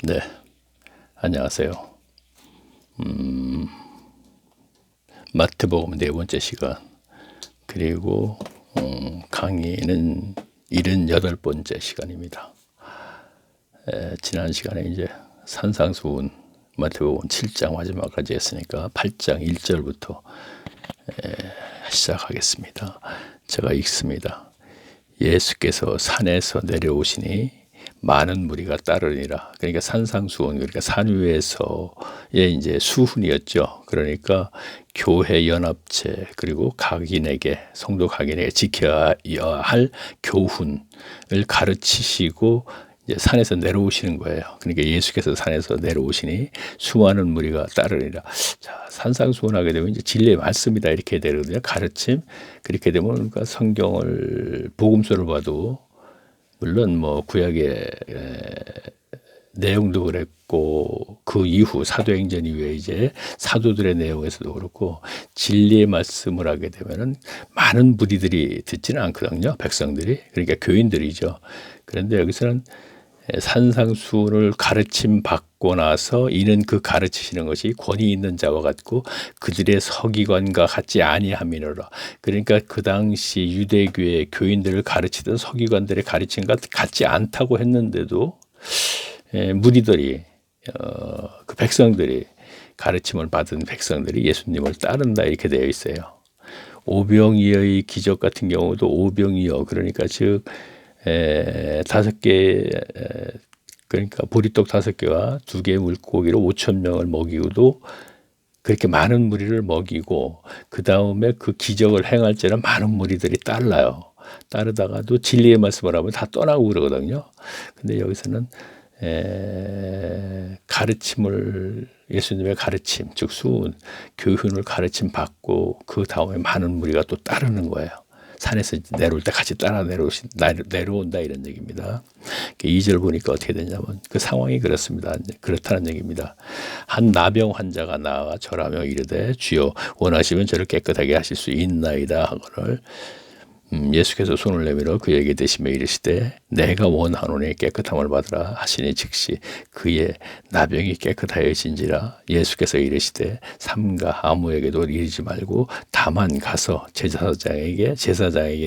네, 안녕하세요. 마태복음 네 번째 시간, 그리고 강의는 78번째 시간입니다. 지난 시간에 이제 산상수훈 마태복음 7장 마지막까지 했으니까 8장 1절부터 시작하겠습니다. 제가 읽습니다. 예수께서 산에서 내려오시니 많은 무리가 따르니라. 그러니까 산상수훈, 그러니까 산 위에서의 이제 수훈이었죠. 그러니까 교회 연합체, 그리고 각인에게, 성도 각인에게 지켜야 할 교훈을 가르치시고 이제 산에서 내려오시는 거예요. 그러니까 예수께서 산에서 내려오시니 수많은 무리가 따르니라. 자, 산상수훈하게 되면 이제 진리의 말씀이다 이렇게 되거든요. 가르침. 그렇게 되면 그러니까 성경을 복음서를 봐도 물론 뭐 구약의 내용도 그랬고 그 이후 사도행전 이후에 이제 사도들의 내용에서도 그렇고 진리의 말씀을 하게 되면은 많은 무리들이 듣지는 않거든요. 백성들이. 그러니까 교인들이죠. 그런데 여기서는 산상수훈을 가르침 받고 나서 이는 그 가르치시는 것이 권위 있는 자와 같고 그들의 서기관과 같지 아니함이로라. 그러니까 그 당시 유대교의 교인들을 가르치던 서기관들의 가르침과 같지 않다고 했는데도 무리들이 그 백성들이 가르침을 받은 백성들이 예수님을 따른다 이렇게 되어 있어요. 오병이어의 기적 같은 경우도 오병이어, 그러니까 즉 5개, 그러니까 보리떡 5개와 2개의 물고기로 5,000명을 먹이고도 그렇게 많은 무리를 먹이고 그 다음에 그 기적을 행할 때는 많은 무리들이 따르다가도 진리의 말씀을 하면 다 떠나고 그러거든요. 근데 여기서는 가르침을, 예수님의 가르침, 즉 수훈, 교훈을 가르침 받고 그 다음에 많은 무리가 또 따르는 거예요. 산에서 내려올 때 같이 따라 내려온다 이런 얘기입니다. 2절 보니까 어떻게 되냐면 그 상황이 그렇다는 얘기입니다. 한 나병 환자가 나와 절하며 이르되 주여 원하시면 저를 깨끗하게 하실 수 있나이다 하거늘 예수께서 손을 내밀어 그에게 대시며 이르시되 내가 원하노니 깨끗함을 받으라 하시니 즉시 그의 나병이 깨끗하여진지라. 예수께서 이르시되 삼가 아무에게도 이르지 말고 다만 가서 제사장에게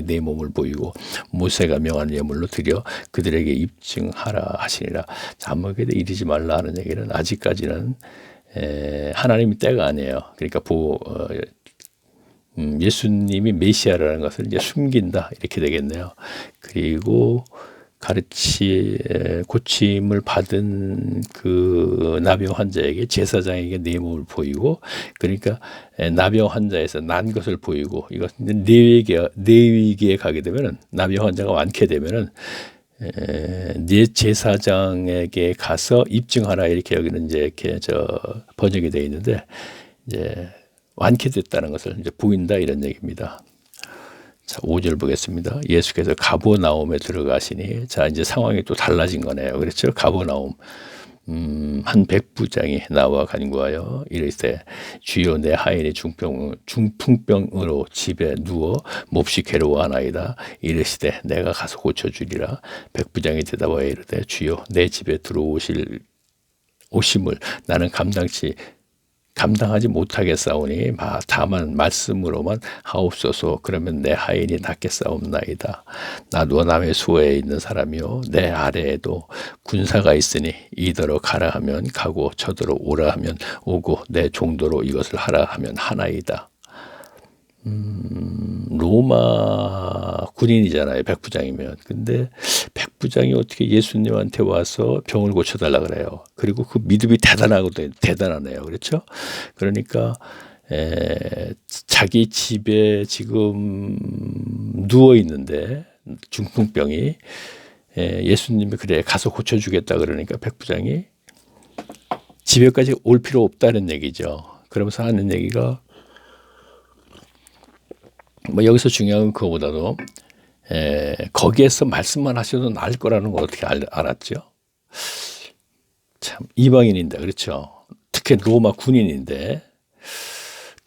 네 몸을 보이고 모세가 명한 예물로 드려 그들에게 입증하라 하시니라. 아무에게도 이르지 말라 하는 얘기는 아직까지는 하나님의 때가 아니에요. 그러니까 예수님이 메시아라는 것을 이제 숨긴다 이렇게 되겠네요. 그리고 고침을 받은 그 나병 환자에게 제사장에게 네 몸을 보이고, 그러니까 나병 환자에서 난 것을 보이고, 이것은 내위기에 가게 되면은 나병 환자가 많게 되면은 네 제사장에게 가서 입증하라 이렇게 여기는 이제 이렇게 번역이 되어 있는데 이제 완쾌됐다는 것을 이제 보인다 이런 얘기입니다. 자, 5절 보겠습니다. 예수께서 가버나움에 들어가시니, 자 이제 상황이 또 달라진 거네요. 그렇죠? 가버나움. 한 백부장이 나와 간구하여 이르되 주여 내 하인이 중풍병으로 집에 누워 몹시 괴로워하나이다. 이르시되 내가 가서 고쳐주리라. 백부장이 대답하여 이르되 주여 내 집에 오심을 나는 감당하지 못하겠사오니 다만 말씀으로만 하옵소서. 그러면 내 하인이 낫겠사옵나이다. 나도 남의 수호에 있는 사람이요 내 아래에도 군사가 있으니 이더러 가라 하면 가고 저더러 오라 하면 오고 내 종도로 이것을 하라 하면 하나이다. 로마 군인이잖아요, 백부장이면. 근데 백부장이 어떻게 예수님한테 와서 병을 고쳐달라 그래요. 그리고 그 믿음이 대단하네요. 그렇죠? 그러니까 자기 집에 지금 누워 있는데 중풍병이 예수님이 그래 가서 고쳐주겠다 그러니까 백부장이 집에까지 올 필요 없다는 얘기죠. 그러면서 하는 얘기가 뭐 여기서 중요한 건 그거보다도 거기에서 말씀만 하셔도 나을 거라는 걸 어떻게 알았죠? 참 이방인인데, 그렇죠? 특히 로마 군인인데,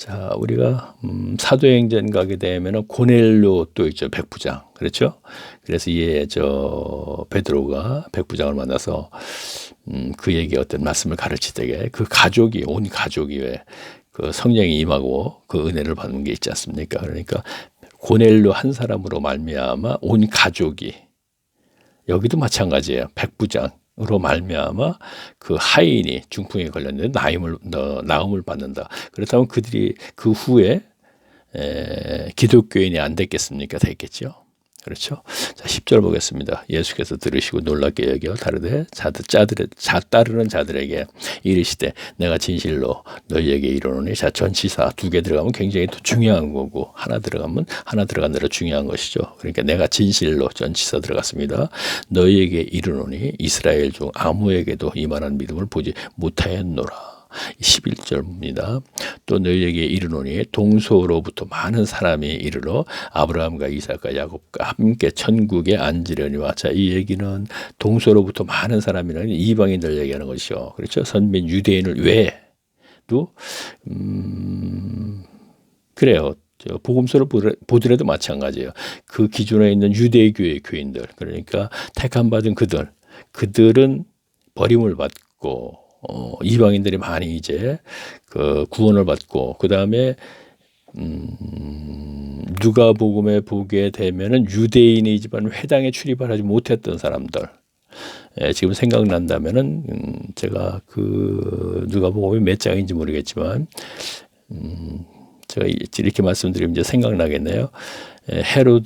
자, 우리가 사도행전 가게 되면은 고넬료 또 있죠. 백부장. 그렇죠? 그래서 저 베드로가 백부장을 만나서 그에게 어떤 말씀을 가르치되게 그 가족이 온 가족이 왜 그 성령이 임하고 그 은혜를 받는 게 있지 않습니까? 그러니까 고넬료 한 사람으로 말미암아 온 가족이, 여기도 마찬가지예요. 백부장으로 말미암아 그 하인이 중풍에 걸렸는데 나음을 받는다. 그렇다면 그들이 그 후에 기독교인이 안 됐겠습니까? 됐겠죠. 그렇죠. 자, 10절 보겠습니다. 예수께서 들으시고 놀랍게 여겨 다르되 따르는 자들에게 이르시되 내가 진실로 너희에게 이르노니, 자, 전치사 두 개 들어가면 굉장히 또 중요한 거고 하나 들어가면 하나 들어간 대로 중요한 것이죠. 그러니까 내가 진실로 전치사 들어갔습니다. 너희에게 이르노니 이스라엘 중 아무에게도 이만한 믿음을 보지 못하였노라. 11절입니다. 또 너희에게 이르노니 동서로부터 많은 사람이 이르러 아브라함과 이삭과 야곱과 함께 천국에 앉으려니와. 자, 이 얘기는 동서로부터 많은 사람이라는 이방인들 얘기하는 것이죠. 그렇죠? 선민 유대인을 외에도 그래요. 복음서를 보더라도 마찬가지예요. 그 기존에 있는 유대교의 교인들, 그러니까 택함 받은 그들은 버림을 받고 이방인들이 많이 이제 그 구원을 받고, 그 다음에 누가복음에 보게 되면은 유대인이지만 회당에 출입을 하지 못했던 사람들, 지금 생각난다면은 제가 그 누가복음이 몇 장인지 모르겠지만 제가 이렇게 말씀드리면 이제 생각나겠네요. 헤롯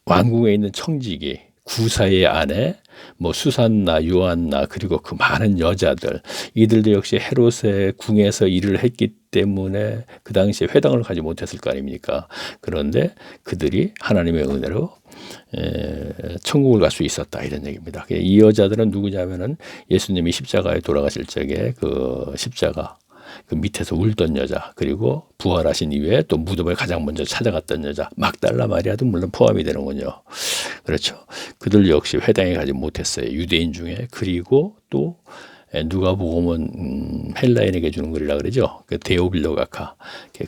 왕궁에 있는 청지기 구사의 아내, 뭐 수산나, 요한나, 그리고 그 많은 여자들, 이들도 역시 헤롯의 궁에서 일을 했기 때문에 그 당시에 회당을 가지 못했을 거 아닙니까? 그런데 그들이 하나님의 은혜로 천국을 갈 수 있었다, 이런 얘기입니다. 이 여자들은 누구냐면은 예수님이 십자가에 돌아가실 적에 그 십자가 그 밑에서 울던 여자, 그리고 부활하신 이후에 또 무덤을 가장 먼저 찾아갔던 여자, 막달라 마리아도 물론 포함이 되는군요. 그렇죠. 그들 역시 회당에 가지 못했어요, 유대인 중에. 그리고 또 누가복음은 헬라인에게 주는 글이라 그러죠. 그 데오빌로가카,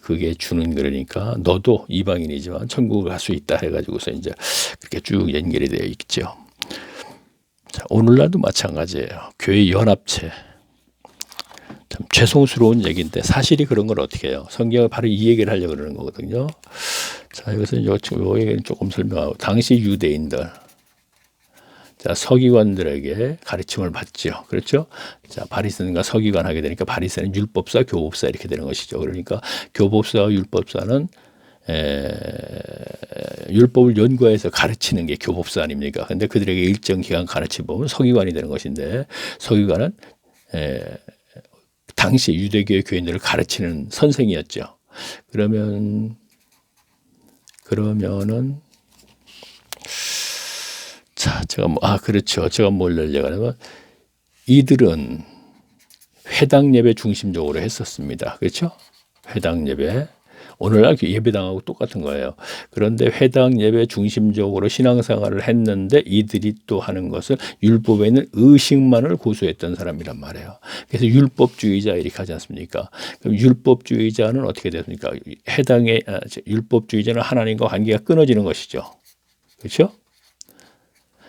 그게 주는 글이니까 너도 이방인이지만 천국을 갈 수 있다 해가지고서 이제 그렇게 쭉 연결이 되어 있죠. 자, 오늘날도 마찬가지예요. 교회 연합체. 참 죄송스러운 얘기인데 사실이 그런 걸 어떻게 해요? 성경은 바로 이 얘기를 하려고 그러는 거거든요. 자, 여기서 요 얘기는 조금 설명하고, 당시 유대인들, 자, 서기관들에게 가르침을 받죠. 그렇죠? 자, 바리새인과 서기관 하게 되니까 바리새인은 율법사, 교법사 이렇게 되는 것이죠. 그러니까 교법사와 율법사는 율법을 연구해서 가르치는 게 교법사 아닙니까? 근데 그들에게 일정 기간 가르치면 서기관이 되는 것인데, 서기관은 당시 유대교의 교인들을 가르치는 선생이었죠. 그러면은 자, 그렇죠. 제가 뭘 열려고 하냐면 이들은 회당 예배 중심적으로 했었습니다. 그렇죠? 회당 예배. 오늘날 예배당하고 똑같은 거예요. 그런데 회당 예배 중심적으로 신앙생활을 했는데 이들이 또 하는 것은 율법에 있는 의식만을 고수했던 사람이란 말이에요. 그래서 율법주의자 이렇게 하지 않습니까? 그럼 율법주의자는 어떻게 됐습니까? 율법주의자는 하나님과 관계가 끊어지는 것이죠. 그렇죠?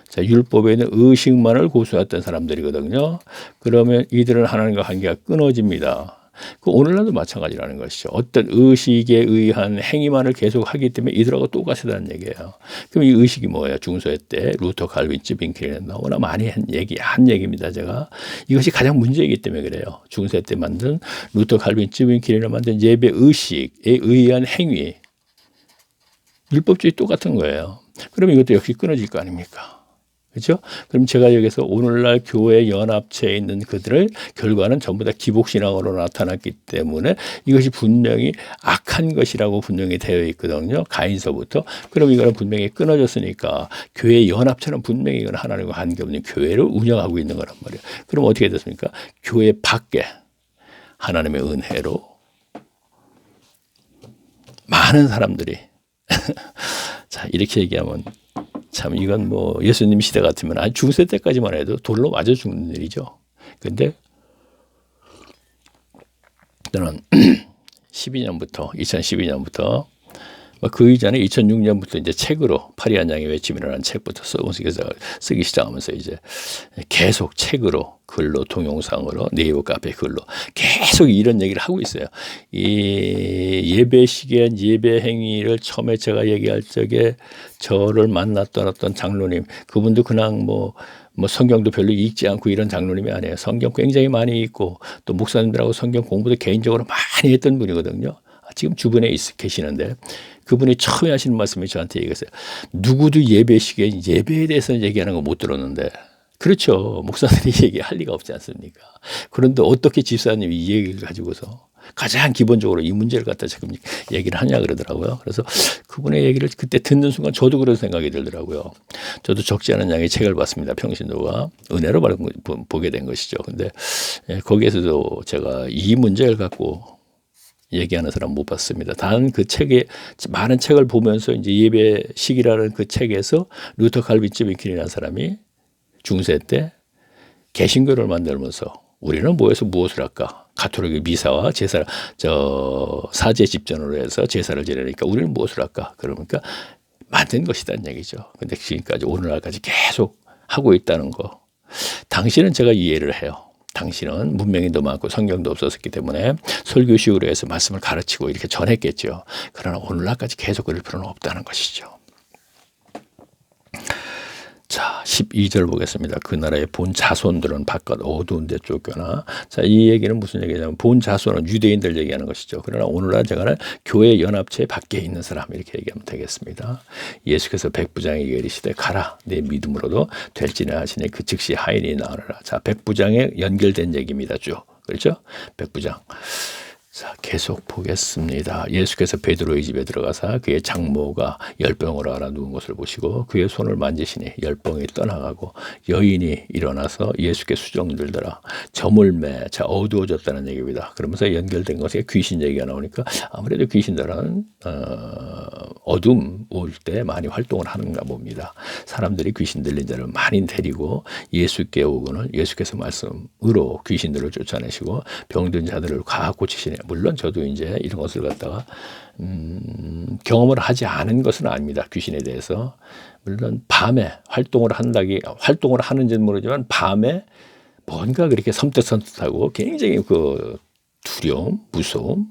자, 율법에 있는 의식만을 고수했던 사람들이거든요. 그러면 이들은 하나님과 관계가 끊어집니다. 그 오늘날도 마찬가지라는 것이죠. 어떤 의식에 의한 행위만을 계속 하기 때문에 이들하고 똑같다는 얘기예요. 그럼 이 의식이 뭐예요? 중세 때 루터, 칼빈, 쯔빙킬이 너무나 많이 한 얘기입니다. 제가 이것이 가장 문제이기 때문에 그래요. 중세 때 만든 루터, 칼빈, 쯔빙킬이 만든 예배 의식에 의한 행위, 율법주의 똑같은 거예요. 그럼 이것도 역시 끊어질 거 아닙니까? 그렇죠? 그럼 제가 여기서 오늘날 교회 연합체에 있는 그들의 결과는 전부 다 기복신앙으로 나타났기 때문에 이것이 분명히 악한 것이라고 분명히 되어 있거든요. 가인서부터. 그럼 이거는 분명히 끊어졌으니까 교회 연합체는 분명히 이건 하나님과 관계없는 교회를 운영하고 있는 거란 말이에요. 그럼 어떻게 됐습니까? 교회 밖에 하나님의 은혜로 많은 사람들이 자, 이렇게 얘기하면 참 이건 뭐 예수님 시대 같으면 아주 중세 때까지만 해도 돌로 맞아 죽는 일이죠. 근데 저는 2012년부터 그 이전에 2006년부터 이제 책으로 파리한 양의 외침이라는 책부터 쓰기 시작하면서 이제 계속 책으로, 글로, 동영상으로, 네이버 카페 글로 계속 이런 얘기를 하고 있어요. 이 예배 시기에 예배 행위를 처음에 제가 얘기할 적에 저를 만났던 어떤 장로님, 그분도 그냥 뭐 성경도 별로 읽지 않고 이런 장로님이 아니에요. 성경 굉장히 많이 읽고 또 목사님들하고 성경 공부도 개인적으로 많이 했던 분이거든요. 지금 주변에 계시는데 그분이 처음에 하시는 말씀이 저한테 얘기했어요. 누구도 예배 시기에 예배에 대해서 얘기하는 거 못 들었는데, 그렇죠. 목사들이 얘기할 리가 없지 않습니까? 그런데 어떻게 집사님이 이 얘기를 가지고서 가장 기본적으로 이 문제를 갖다 지금 얘기를 하냐 그러더라고요. 그래서 그분의 얘기를 그때 듣는 순간 저도 그런 생각이 들더라고요. 저도 적지 않은 양의 책을 봤습니다. 평신도가 은혜로 보게 된 것이죠. 근데 거기에서도 제가 이 문제를 갖고 얘기하는 사람 못 봤습니다. 단 그 책에 많은 책을 보면서 이제 예배 시기라는 그 책에서 루터 칼빈 윈클이라는 사람이 중세 때 개신교를 만들면서 우리는 뭐해서 무엇을 할까? 가톨릭의 미사와 제사, 사제 집전으로 해서 제사를 지내니까 우리는 무엇을 할까? 그러니까 만든 것이다는 얘기죠. 근데 지금까지 오늘날까지 계속 하고 있다는 거. 당시는 제가 이해를 해요. 당신은 문명인도 많고 성경도 없었기 때문에 설교식으로 해서 말씀을 가르치고 이렇게 전했겠죠. 그러나 오늘날까지 계속 그럴 필요는 없다는 것이죠. 자, 12절 보겠습니다. 그 나라의 본 자손들은 바깥 어두운 데 쫓겨나. 자, 이 얘기는 무슨 얘기냐면 본 자손은 유대인들 얘기하는 것이죠. 그러나 오늘날 제가 교회 연합체 밖에 있는 사람 이렇게 얘기하면 되겠습니다. 예수께서 백부장에게 이르시되 가라 내 믿음으로도 될지는 하시니 그 즉시 하인이 나으리라. 자, 백부장에 연결된 얘기입니다. 쭉. 그렇죠? 백부장. 자, 계속 보겠습니다. 예수께서 베드로의 집에 들어가사 그의 장모가 열병으로 앓아 누운 것을 보시고 그의 손을 만지시니 열병이 떠나가고 여인이 일어나서 예수께 수정들더라. 점을 매. 자, 어두워졌다는 얘기입니다. 그러면서 연결된 것에 귀신 얘기가 나오니까 아무래도 귀신들은 어둠 올 때 많이 활동을 하는가 봅니다. 사람들이 귀신 들린 자를 많이 데리고 예수께 오고는 예수께서 말씀으로 귀신들을 쫓아내시고 병든 자들을 다 고치시네. 물론 저도 이제 이런 것을 갖다가 경험을 하지 않은 것은 아닙니다. 귀신에 대해서. 물론 밤에 활동을 하는지는 모르지만 밤에 뭔가 그렇게 섬뜩섬뜩하고 굉장히 그 두려움, 무서움,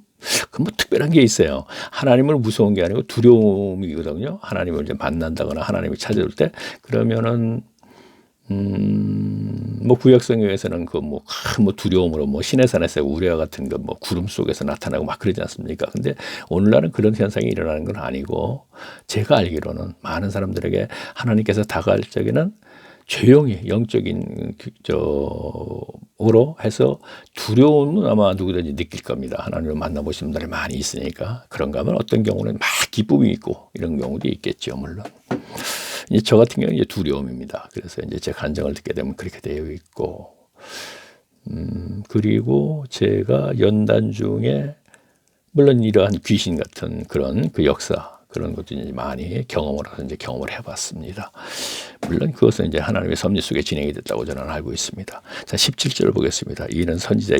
그 뭐 특별한 게 있어요. 하나님을 무서운 게 아니고 두려움이거든요. 하나님을 이제 만난다거나 하나님을 찾아올 때 그러면은 뭐 구약성경에서는 그 뭐 두려움으로 뭐 시내산에서 우레와 같은 거 뭐 구름 속에서 나타나고 막 그러지 않습니까? 근데 오늘날은 그런 현상이 일어나는 건 아니고 제가 알기로는 많은 사람들에게 하나님께서 다가갈 적에는 조용히 영적인 으로 해서 두려움은 아마 누구든지 느낄 겁니다. 하나님을 만나보신 분들이 많이 있으니까. 그런가 하면 어떤 경우는 막 기쁨이 있고 이런 경우도 있겠죠. 물론. 이제 저 같은 경우는 이제 두려움입니다. 그래서 이제 제 간증을 듣게 되면 그렇게 되어 있고, 그리고 제가 연단 중에 물론 이러한 귀신 같은 그런 그 역사 그런 것도 이제 많이 경험을 해봤습니다. 물론 그것은 이제 하나님의 섭리 속에 진행이 됐다고 저는 알고 있습니다. 자, 17절을 보겠습니다. 이는 선지자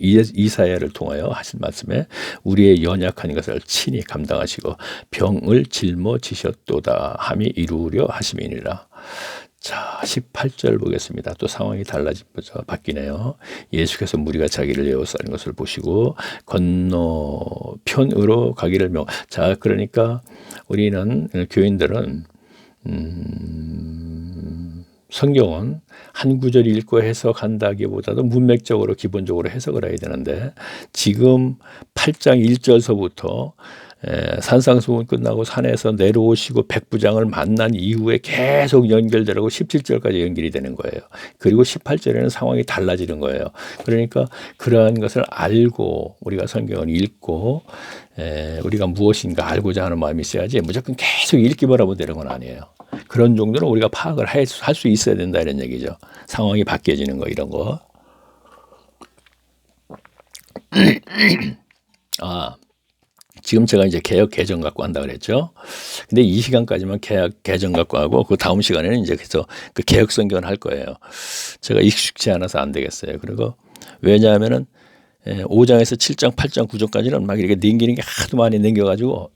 이사야를 통하여 하신 말씀에 우리의 연약한 것을 친히 감당하시고 병을 짊어지셨도다 함이 이루려 하심이니라. 자, 18절 보겠습니다. 또 상황이 바뀌네요. 예수께서 무리가 자기를 에워싸는 것을 보시고 건너편으로 가기를 자, 그러니까 우리는 교인들은 성경은 한 구절 읽고 해석한다기보다도 문맥적으로 기본적으로 해석을 해야 되는데 지금 8장 1절서부터 산상수훈 끝나고 산에서 내려오시고 백부장을 만난 이후에 계속 연결되고 17절까지 연결이 되는 거예요. 그리고 18절에는 상황이 달라지는 거예요. 그러니까 그러한 것을 알고 우리가 성경을 읽고 우리가 무엇인가 알고자 하는 마음이 있어야지 무조건 계속 읽기만 하면 되는 건 아니에요. 그런 정도는 우리가 파악을 할 수 있어야 된다 이런 얘기죠. 상황이 바뀌어지는 거 이런 거. 지금 제가 이제 개혁 개정 갖고 한다 그랬죠. 근데 이 시간까지만 개혁 개정 갖고 하고 그 다음 시간에는 이제 그래서 그 개혁 성경을 할 거예요. 제가 익숙치 않아서 안 되겠어요. 그리고 왜냐하면은 5장에서 7장, 8장, 9장까지는 막 이렇게 넘기는 게 하도 많이 넘겨가지고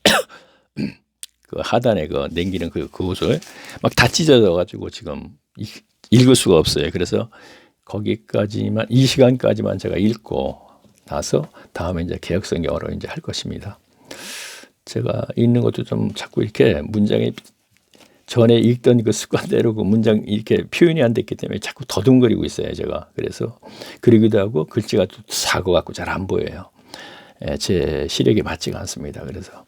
그 하단에 그 넘기는 그곳을 막 다 찢어져가지고 지금 읽을 수가 없어요. 그래서 거기까지만 이 시간까지만 제가 읽고 나서 다음에 이제 개역성경으로 이제 할 것입니다. 제가 읽는 것도 좀 자꾸 이렇게 문장이 전에 읽던 그 습관대로 그 문장 이렇게 표현이 안 됐기 때문에 자꾸 더듬거리고 있어요, 제가. 그래서 그러기도 하고 글씨가 또 사고 갖고 잘 안 보여요. 제 시력이 맞지가 않습니다. 그래서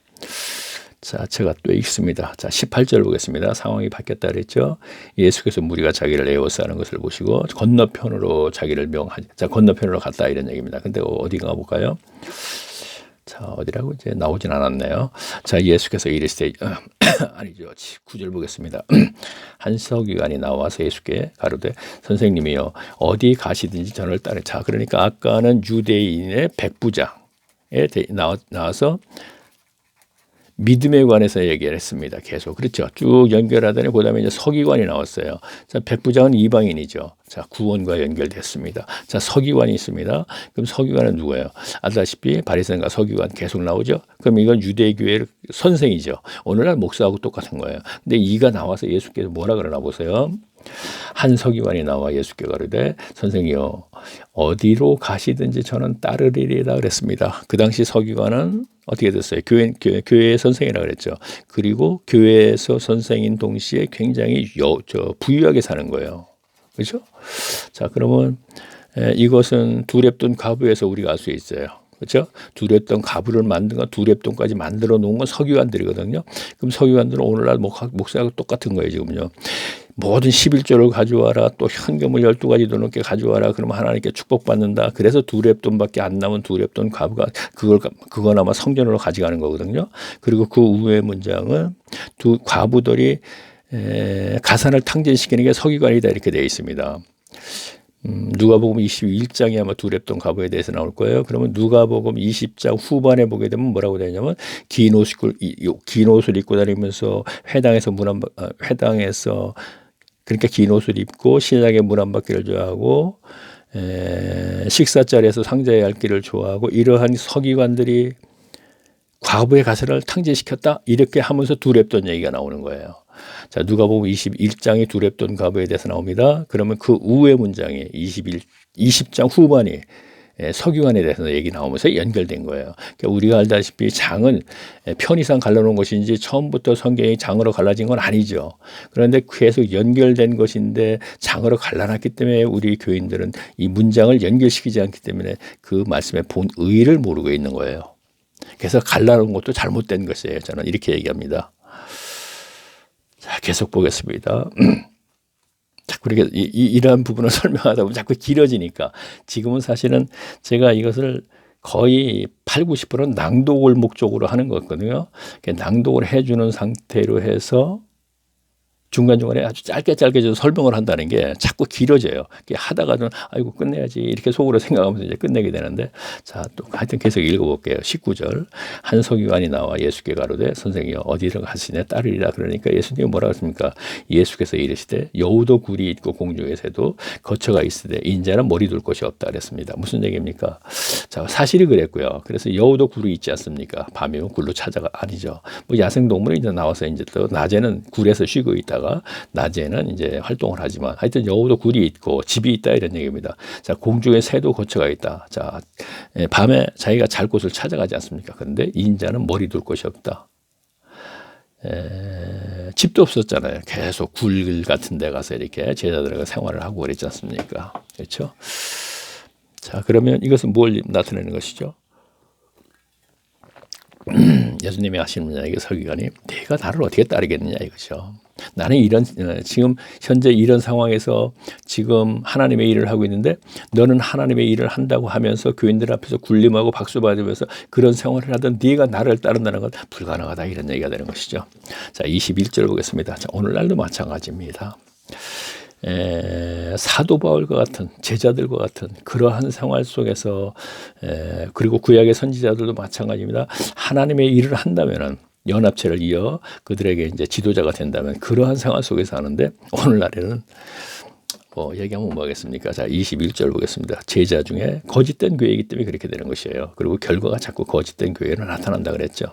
자, 제가 또 읽습니다. 자, 18절 보겠습니다. 상황이 바뀌었다 그랬죠. 예수께서 무리가 자기를 에워싸는 것을 보시고 건너편으로 자기를 명하니, 자, 건너편으로 갔다 이런 얘기입니다. 근데 어디가 볼까요? 자, 어디라고 이제 나오진 않았네요. 자, 예수께서 이르시되 아니죠. 9절 보겠습니다. 한 서기관이 나와서 예수께 가로되 선생님이여 어디 가시든지 저를 따르. 자, 그러니까 아까는 유대인의 백부장에 나와서 믿음에 관해서 얘기를 했습니다. 계속. 그렇죠. 쭉 연결하더니 그다음에 이제 서기관이 나왔어요. 자, 백부장은 이방인이죠. 자, 구원과 연결됐습니다. 자, 서기관이 있습니다. 그럼 서기관은 누구예요? 알다시피 바리새인과 서기관 계속 나오죠. 그럼 이건 유대교회의 선생이죠. 오늘날 목사하고 똑같은 거예요. 근데 이가 나와서 예수께서 뭐라 그러나 보세요. 한 서기관이 나와 예수께 가르되 선생이여 어디로 가시든지 저는 따르리이다 그랬습니다. 그 당시 서기관은 어떻게 됐어요? 교회의 선생이라고 그랬죠. 그리고 교회에서 선생인 동시에 굉장히 부유하게 사는 거예요. 그렇죠? 자, 그러면 이것은 두렙돈 가부에서 우리가 알 수 있어요. 그렇죠? 두렙돈 가부를 만든 건 두렙돈까지 만들어 놓은 건 서기관들이거든요. 그럼 서기관들은 오늘날 목사하고 똑같은 거예요, 지금요. 모든 11조를 가져와라. 또 현금을 12가지도 넘게 가져와라. 그러면 하나님께 축복받는다. 그래서 두렙돈밖에 안 남은 두렙돈 가부가 그건 아마 성전으로 가져가는 거거든요. 그리고 그 후의 문장은 두 과부들이 가산을 탕진시키는 게 서기관이다 이렇게 되어 있습니다. 누가복음 21장이 아마 두렙돈 가부에 대해서 나올 거예요. 그러면 누가복음 20장 후반에 보게 되면 뭐라고 되냐면 긴 옷을 입고 다니면서 회당에서 그러니까 긴 옷을 입고 신랑의 문 안 받기를 좋아하고 식사 자리에서 상자의 얇기를 좋아하고 이러한 서기관들이 과부의 가세를 탕진시켰다 이렇게 하면서 두렙돈 얘기가 나오는 거예요. 자, 누가복음 21장이 두렙돈 가부에 대해서 나옵니다. 그러면 그 후의 문장이 20장 후반이 서기관에 대해서 얘기 나오면서 연결된 거예요. 그러니까 우리가 알다시피 장은 편의상 갈라놓은 것인지 처음부터 성경이 장으로 갈라진 건 아니죠. 그런데 계속 연결된 것인데 장으로 갈라놨기 때문에 우리 교인들은 이 문장을 연결시키지 않기 때문에 그 말씀의 본 의의를 모르고 있는 거예요. 그래서 갈라놓은 것도 잘못된 것이에요. 저는 이렇게 얘기합니다. 자, 계속 보겠습니다. 자꾸 이렇게 이러한 부분을 설명하다 보면 자꾸 길어지니까 지금은 사실은 제가 이것을 거의 8, 90%는 낭독을 목적으로 하는 거거든요. 낭독을 해주는 상태로 해서 중간중간에 아주 짧게 좀 설명을 한다는 게 자꾸 길어져요. 하다가는 아이고 끝내야지 이렇게 속으로 생각하면서 이제 끝내게 되는데 자, 또 하여튼 계속 읽어볼게요. 19절 한 서기관이 나와 예수께 가로되 선생이여 어디로 가시냐 따르리라. 그러니까 예수님이 뭐라고 했습니까? 예수께서 이르시되 여우도 굴이 있고 공중의 새도 거처가 있으되 인자는 머리 둘 곳이 없다 그랬습니다. 무슨 얘기입니까? 자, 사실이 그랬고요. 그래서 여우도 굴이 있지 않습니까? 밤이면 굴로 찾아가 아니죠. 뭐 야생동물이 이제 나와서 이제 또 낮에는 굴에서 쉬고 있다. 낮에는 이제 활동을 하지만 하여튼 여우도 굴이 있고 집이 있다 이런 얘기입니다. 자, 공중에 새도 거처가 있다. 자, 밤에 자기가 잘 곳을 찾아가지 않습니까? 그런데 인자는 머리 둘 곳이 없다. 집도 없었잖아요. 계속 굴 같은 데 가서 이렇게 제자들과 생활을 하고 그랬지 않습니까? 그렇죠? 자, 그러면 이것은 뭘 나타내는 것이죠? 예수님이 하시는 이야기 서기관이 내가 나를 어떻게 따르겠느냐 이거죠. 나는 지금 현재 이런 상황에서 지금 하나님의 일을 하고 있는데 너는 하나님의 일을 한다고 하면서 교인들 앞에서 굴림하고 박수 받으면서 그런 생활을 하던 네가 나를 따른다는 건 불가능하다 이런 얘기가 되는 것이죠. 자, 21절 보겠습니다. 자, 오늘날도 마찬가지입니다. 사도 바울과 같은 제자들과 같은 그러한 생활 속에서 그리고 구약의 선지자들도 마찬가지입니다. 하나님의 일을 한다면은 연합체를 이어 그들에게 이제 지도자가 된다면 그러한 생활 속에서 하는데 오늘날에는 얘기하면 뭐 하겠습니까? 자, 21절 보겠습니다. 제자 중에 거짓된 교회이기 때문에 그렇게 되는 것이에요. 그리고 결과가 자꾸 거짓된 교회로 나타난다 그랬죠.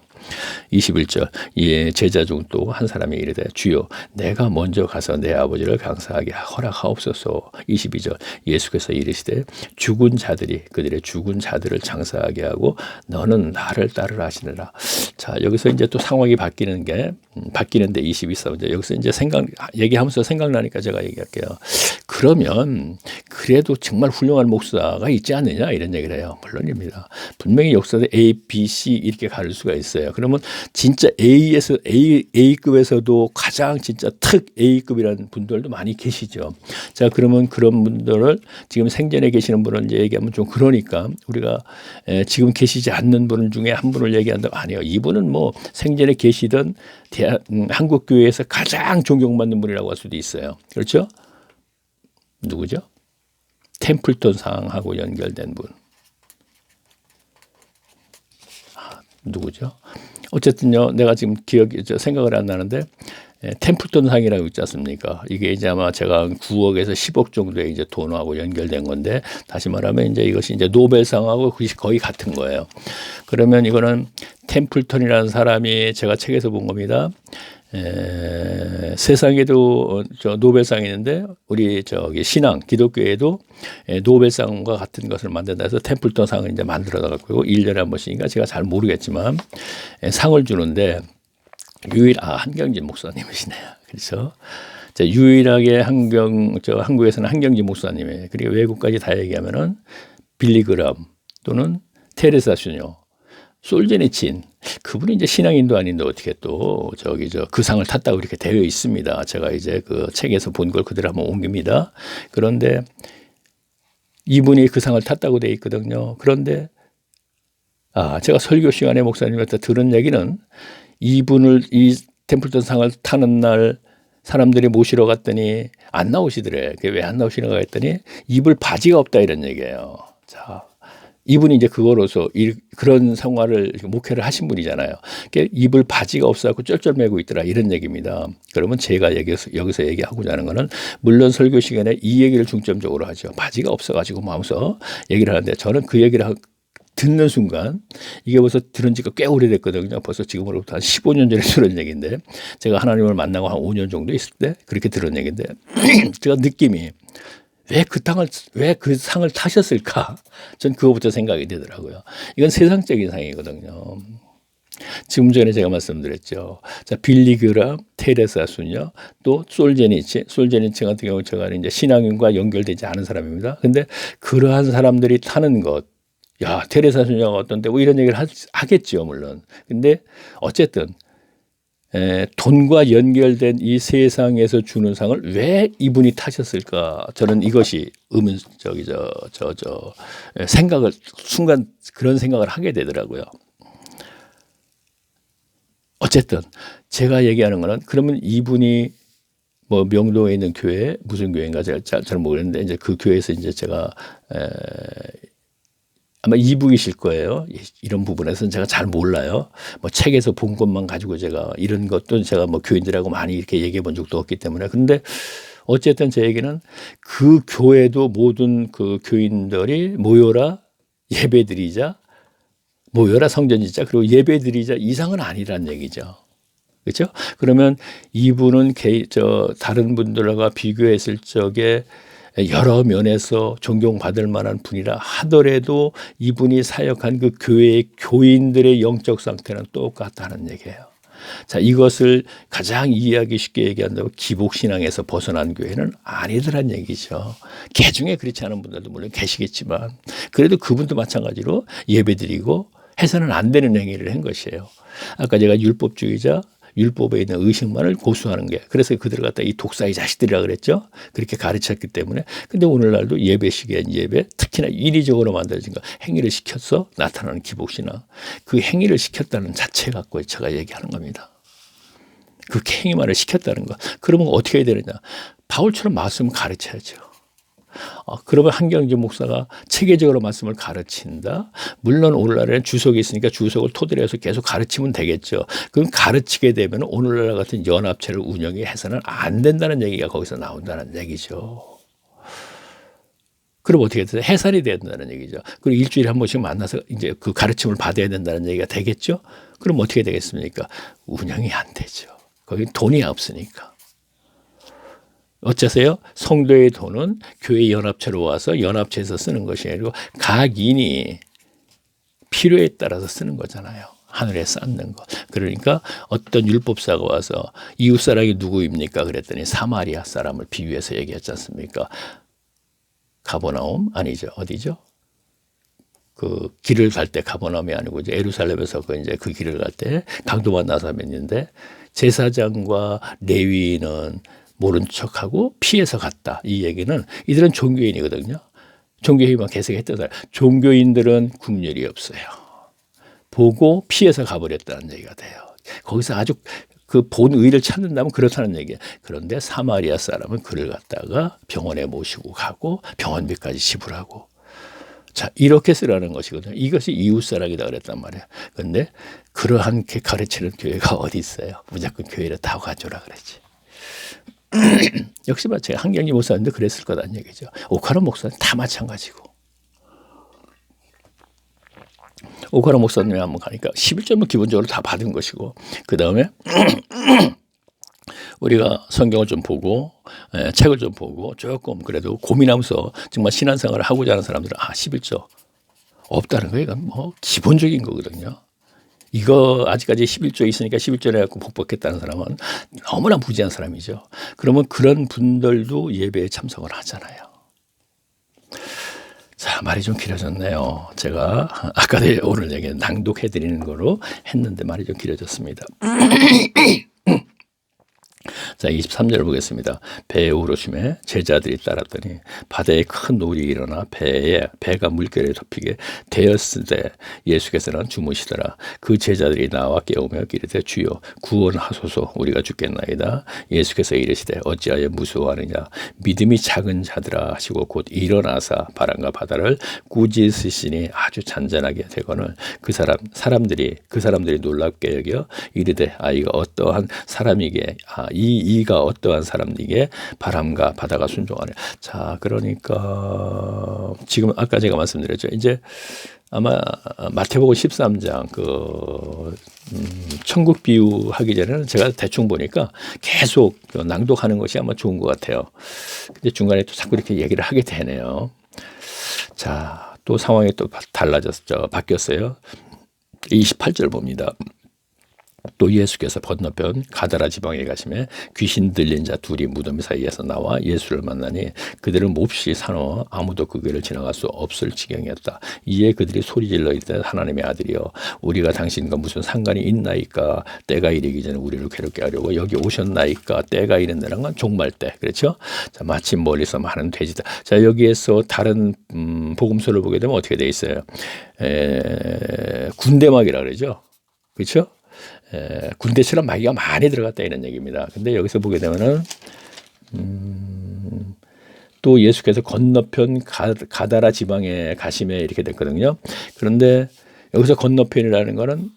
21절 예, 제자 중 또 한 사람이 이르되 주여 내가 먼저 가서 내 아버지를 강사하게 허락하옵소서. 22절 예수께서 이르시되 죽은 자들이 그들의 죽은 자들을 장사하게 하고 너는 나를 따르라 하시느라. 자, 여기서 이제 또 상황이 바뀌는데 22절 여기서 이제 얘기하면서 생각나니까 제가 얘기할게요. 그러면 그래도 정말 훌륭한 목사가 있지 않느냐 이런 얘기를 해요. 물론입니다. 분명히 역사에 A, B, C 이렇게 가를 수가 있어요. 그러면 진짜 A급에서도 가장 진짜 특 A급이라는 분들도 많이 계시죠. 자, 그러면 그런 분들을 지금 생전에 계시는 분을 이제 얘기하면 좀 그러니까 우리가 지금 계시지 않는 분 중에 한 분을 얘기한다고 아니요. 이분은 뭐 생전에 계시던 한국 교회에서 가장 존경받는 분이라고 할 수도 있어요. 그렇죠? 누구죠? 템플턴 상하고 연결된 분. 누구죠? 어쨌든요, 내가 지금 생각을 안 나는데, 템플턴 상이라고 있지 않습니까? 이게 이제 아마 제가 9억에서 10억 정도의 이제 돈하고 연결된 건데, 다시 말하면 이제 이것이 이제 노벨상하고 거의 같은 거예요. 그러면 이거는 템플턴이라는 사람이 제가 책에서 본 겁니다. 세상에도 노벨상이 있는데 우리 신앙 기독교에도 노벨상과 같은 것을 만든다 해서 템플턴 상을 이제 만들어 갖고 1년에 한 번씩인가 제가 잘 모르겠지만 상을 주는데 한경진 목사님이시네요. 그래서 유일하게 한국에서는 한경진 목사님이에요. 그리고 외국까지 다 얘기하면은 빌리 그람 또는 테레사 수녀, 솔제니친 그분이 이제 신앙인도 아닌데 어떻게 또 그 상을 탔다고 이렇게 되어 있습니다. 제가 이제 그 책에서 본 걸 그대로 한번 옮깁니다. 그런데 이분이 그 상을 탔다고 되어 있거든요. 그런데 제가 설교 시간에 목사님한테 들은 얘기는 이분을 이 템플턴 상을 타는 날 사람들이 모시러 갔더니 안 나오시더래. 왜 안 나오시는가 했더니 입을 바지가 없다 이런 얘기예요. 자. 이분이 이제 그거로서 그런 생활을 목회를 하신 분이잖아요. 입을 바지가 없어갖고 쩔쩔매고 있더라 이런 얘기입니다. 그러면 제가 여기서 얘기하고자 하는 거는 물론 설교 시간에 이 얘기를 중점적으로 하죠. 바지가 없어가지고 하면서 얘기를 하는데 저는 그 얘기를 듣는 순간 이게 벌써 들은 지가 꽤 오래됐거든요. 벌써 지금으로부터 한 15년 전에 들은 얘기인데 제가 하나님을 만나고 한 5년 정도 있을 때 그렇게 들은 얘기인데 제가 느낌이 왜 그 상을 타셨을까? 전 그거부터 생각이 되더라고요. 이건 세상적인 상이거든요. 지금 전에 제가 말씀드렸죠. 자, 빌리 그람, 테레사 수녀, 또 솔제니치 같은 경우 제가 이제 신앙인과 연결되지 않은 사람입니다. 근데 그러한 사람들이 타는 것, 테레사 수녀가 어떤데 뭐 이런 얘기를 하겠죠, 물론. 근데 어쨌든 돈과 연결된 이 세상에서 주는 상을 왜 이분이 타셨을까? 저는 이것이 생각을 순간 그런 생각을 하게 되더라고요. 어쨌든 제가 얘기하는 거는 그러면 이분이 뭐 명동에 있는 교회 무슨 교회인가 제가 잘 모르겠는데 이제 그 교회에서 이제 제가 아마 이북이실 거예요. 이런 부분에서는 제가 잘 몰라요. 뭐 책에서 본 것만 가지고 제가 이런 것도 제가 뭐 교인들하고 많이 이렇게 얘기해 본 적도 없기 때문에. 그런데 어쨌든 제 얘기는 그 교회도 모든 그 교인들이 모여라 예배드리자, 모여라 성전 짓자, 그리고 예배드리자 이상은 아니란 얘기죠. 그렇죠? 그러면 이분은 다른 분들과 비교했을 적에 여러 면에서 존경받을 만한 분이라 하더라도 이분이 사역한 그 교회의 교인들의 영적 상태는 똑같다는 얘기예요. 자, 이것을 가장 이해하기 쉽게 얘기한다고 기복신앙에서 벗어난 교회는 아니더란 얘기죠. 개중에 그렇지 않은 분들도 물론 계시겠지만 그래도 그분도 마찬가지로 예배드리고 해서는 안 되는 행위를 한 것이에요. 아까 제가 율법주의자, 율법에 있는 의식만을 고수하는 게 그래서 그들을 갖다 이 독사의 자식들이라 그랬죠. 그렇게 가르쳤기 때문에. 근데 오늘날도 예배 시기엔 예배, 특히나 인위적으로 만들어진 거 행위를 시켜서 나타나는 기복신앙, 그 행위를 시켰다는 자체 갖고 제가 얘기하는 겁니다. 그 행위만을 시켰다는 거. 그러면 어떻게 해야 되느냐? 바울처럼 말씀을 가르쳐야죠. 그러면 한경진 목사가 체계적으로 말씀을 가르친다. 물론 오늘날에는 주석이 있으니까 주석을 토대로 해서 계속 가르치면 되겠죠. 그럼 가르치게 되면 오늘날 같은 연합체를 운영해서는 안 된다는 얘기가 거기서 나온다는 얘기죠. 그럼 어떻게 돼요? 해산이 된다는 얘기죠. 그리고 일주일에 한 번씩 만나서 이제 그 가르침을 받아야 된다는 얘기가 되겠죠? 그럼 어떻게 되겠습니까? 운영이 안 되죠. 거기 돈이 없으니까. 어째서요? 성도의 돈은 교회 연합체로 와서 연합체에서 쓰는 것이 아니고 각인이 필요에 따라서 쓰는 거잖아요. 하늘에 쌓는 것. 그러니까 어떤 율법사가 와서 이웃 사람이 누구입니까? 그랬더니 사마리아 사람을 비유해서 얘기했지 않습니까? 가버나움? 아니죠. 어디죠? 그 길을 갈 때 가버나움이 아니고 이제 예루살렘에서 그 길을 갈 때 강도만 나사면인데 제사장과 레위인은 모른 척하고 피해서 갔다. 이 얘기는 이들은 종교인이거든요. 종교인만 계속했던 사람. 종교인들은 국률이 없어요. 보고 피해서 가버렸다는 얘기가 돼요. 거기서 아주 그 본의를 찾는다면 그렇다는 얘기예요. 그런데 사마리아 사람은 그를 갖다가 병원에 모시고 가고 병원비까지 지불하고. 자, 이렇게 쓰라는 것이거든요. 이것이 이웃사랑이다 그랬단 말이에요. 그런데 그러한 가르치는 교회가 어디 있어요? 무조건 교회를 다 가져라 그랬지. 역시 제가 한경리 목사님도 그랬을 거다는 얘기죠. 오카라 목사님 다 마찬가지고. 오카라 목사님이 한번 가니까 11점은 기본적으로 다 받은 것이고, 그 다음에 우리가 성경을 좀 보고 책을 좀 보고 조금 그래도 고민하면서 정말 신앙생활을 하고자 하는 사람들은 11조 없다는 거 이건 뭐 기본적인 거거든요. 이거 아직까지 11조 있으니까 11조를 해갖고 복받겠다는 사람은 너무나 무지한 사람이죠. 그러면 그런 분들도 예배에 참석을 하잖아요. 자, 말이 좀 길어졌네요. 제가 아까도 오늘 얘기 낭독해드리는 거로 했는데 말이 좀 길어졌습니다. 자, 23절 보겠습니다. 배에 오르심에 제자들이 따랐더니 바다에 큰 놀이 일어나 배가 물결에 덮이게 되었을 때 예수께서는 주무시더라. 그 제자들이 나와 깨우며 이르되 주여 구원하소서 우리가 죽겠나이다. 예수께서 이르시되 어찌하여 무서워하느냐 믿음이 작은 자들아 하시고 곧 일어나사 바람과 바다를 꾸짖으시니 아주 잔잔하게 되거늘 그 사람들이 놀랍게 여겨 이르되 이가 어떠한 사람이게 이가 어떠한 사람에게 바람과 바다가 순종하네. 자, 그러니까 지금 아까 제가 말씀드렸죠. 이제 아마 마태복음 13장 천국 비유하기 전에는 제가 대충 보니까 계속 낭독하는 것이 아마 좋은 것 같아요. 근데 중간에 또 자꾸 이렇게 얘기를 하게 되네요. 자, 또 상황이 또 달라졌죠. 바뀌었어요. 28절 봅니다. 또 예수께서 건너편 가다라 지방에 가시매 귀신 들린 자 둘이 무덤 사이에서 나와 예수를 만나니 그들은 몹시 사나워 아무도 그 길을 지나갈 수 없을 지경이었다. 이에 그들이 소리질러 이르되 하나님의 아들이여 우리가 당신과 무슨 상관이 있나이까 때가 이르기 전에 우리를 괴롭게 하려고 여기 오셨나이까 때가 이른다는 건 종말 때 그렇죠? 자, 마침 멀리서 많은 돼지다. 자, 여기에서 다른 복음서를 보게 되면 어떻게 돼 있어요? 군대막이라 그러죠. 그렇죠? 군대처럼 마귀가 많이 들어갔다 이런 얘기입니다. 근데 여기서 보게 되면은 또 예수께서 건너편 가다라 지방에 가심에 이렇게 됐거든요. 그런데 여기서 건너편이라는 거는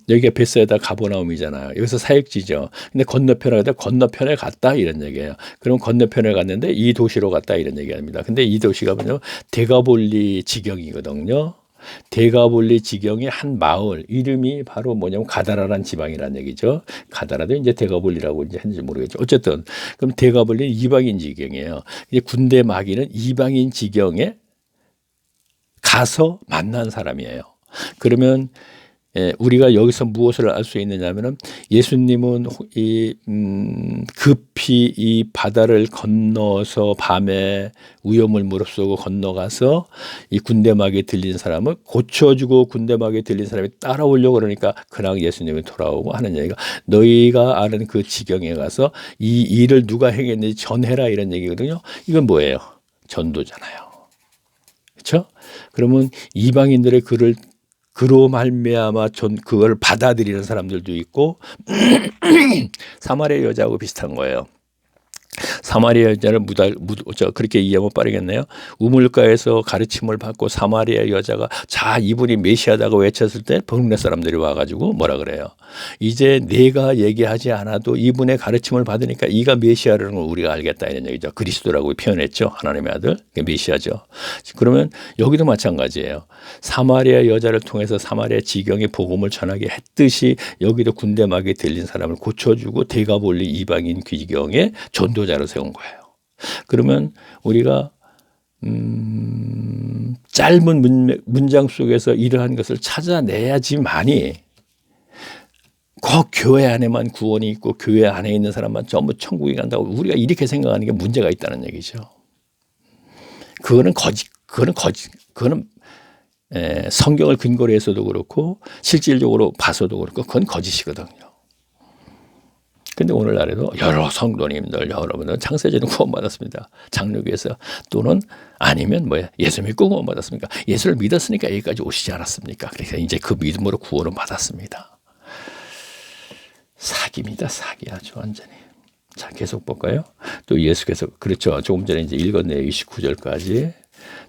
여기가 베세다 가버나움이잖아요. 여기서 사역지죠. 근데 건너편에 갔다 이런 얘기예요. 그럼 건너편에 갔는데 이 도시로 갔다 이런 얘기합니다. 근데 이 도시가 뭐냐면 데가볼리 지경이거든요. 데가볼리 지경의 한 마을 이름이 바로 뭐냐면 가다라란 지방이라는 얘기죠. 가다라도 이제 데가볼리라고 이제 했는지 모르겠죠. 어쨌든 그럼 데가볼리는 이방인 지경이에요. 이제 군대 마귀는 이방인 지경에 가서 만난 사람이에요. 그러면 우리가 여기서 무엇을 알 수 있느냐면은 예수님은 급히 이 바다를 건너서 밤에 위험을 무릅쓰고 건너가서 이 군대막에 들린 사람을 고쳐주고 군대막에 들린 사람이 따라오려고 그러니까 그냥 예수님이 돌아오고 하는 얘기가 너희가 아는 그 지경에 가서 이 일을 누가 행했는지 전해라 이런 얘기거든요. 이건 뭐예요? 전도잖아요. 그렇죠? 그러면 이방인들의 그로 말미암아 그걸 받아들이는 사람들도 있고 사마리아 여자하고 비슷한 거예요. 사마리아 여자를 그렇게 이해하면 빠르겠네요. 우물가에서 가르침을 받고 사마리아 여자가 자 이분이 메시아다고 외쳤을 때 동네 사람들이 와가지고 뭐라 그래요. 이제 내가 얘기하지 않아도 이분의 가르침을 받으니까 이가 메시아라는 걸 우리가 알겠다 이런 얘기죠. 그리스도라고 표현했죠. 하나님의 아들 메시아죠. 그러면 여기도 마찬가지예요. 사마리아 여자를 통해서 사마리아 지경에 복음을 전하게 했듯이 여기도 군대막이 들린 사람을 고쳐주고 대가볼리 이방인 귀경에 전도자로 세운 거예요. 그러면 우리가 짧은 문장 속에서 이러한 것을 찾아내야지만이 그 교회 안에만 구원이 있고 교회 안에 있는 사람만 전부 천국에 간다고 우리가 이렇게 생각하는 게 문제가 있다는 얘기죠. 그거는 성경을 근거로 해서도 그렇고 실질적으로 봐서도 그렇고 그건 거짓이거든요. 근데 오늘날에도 여러 성도님들, 여러분들 창세전에 구원받았습니다. 장로교에서 또는 아니면 예수 믿고 구원받았습니까? 예수를 믿었으니까 여기까지 오시지 않았습니까? 그래서 이제 그 믿음으로 구원을 받았습니다. 사기입니다. 사기 아주 완전히. 자, 계속 볼까요? 또 예수께서 그렇죠. 조금 전에 이제 읽었네요. 29절까지.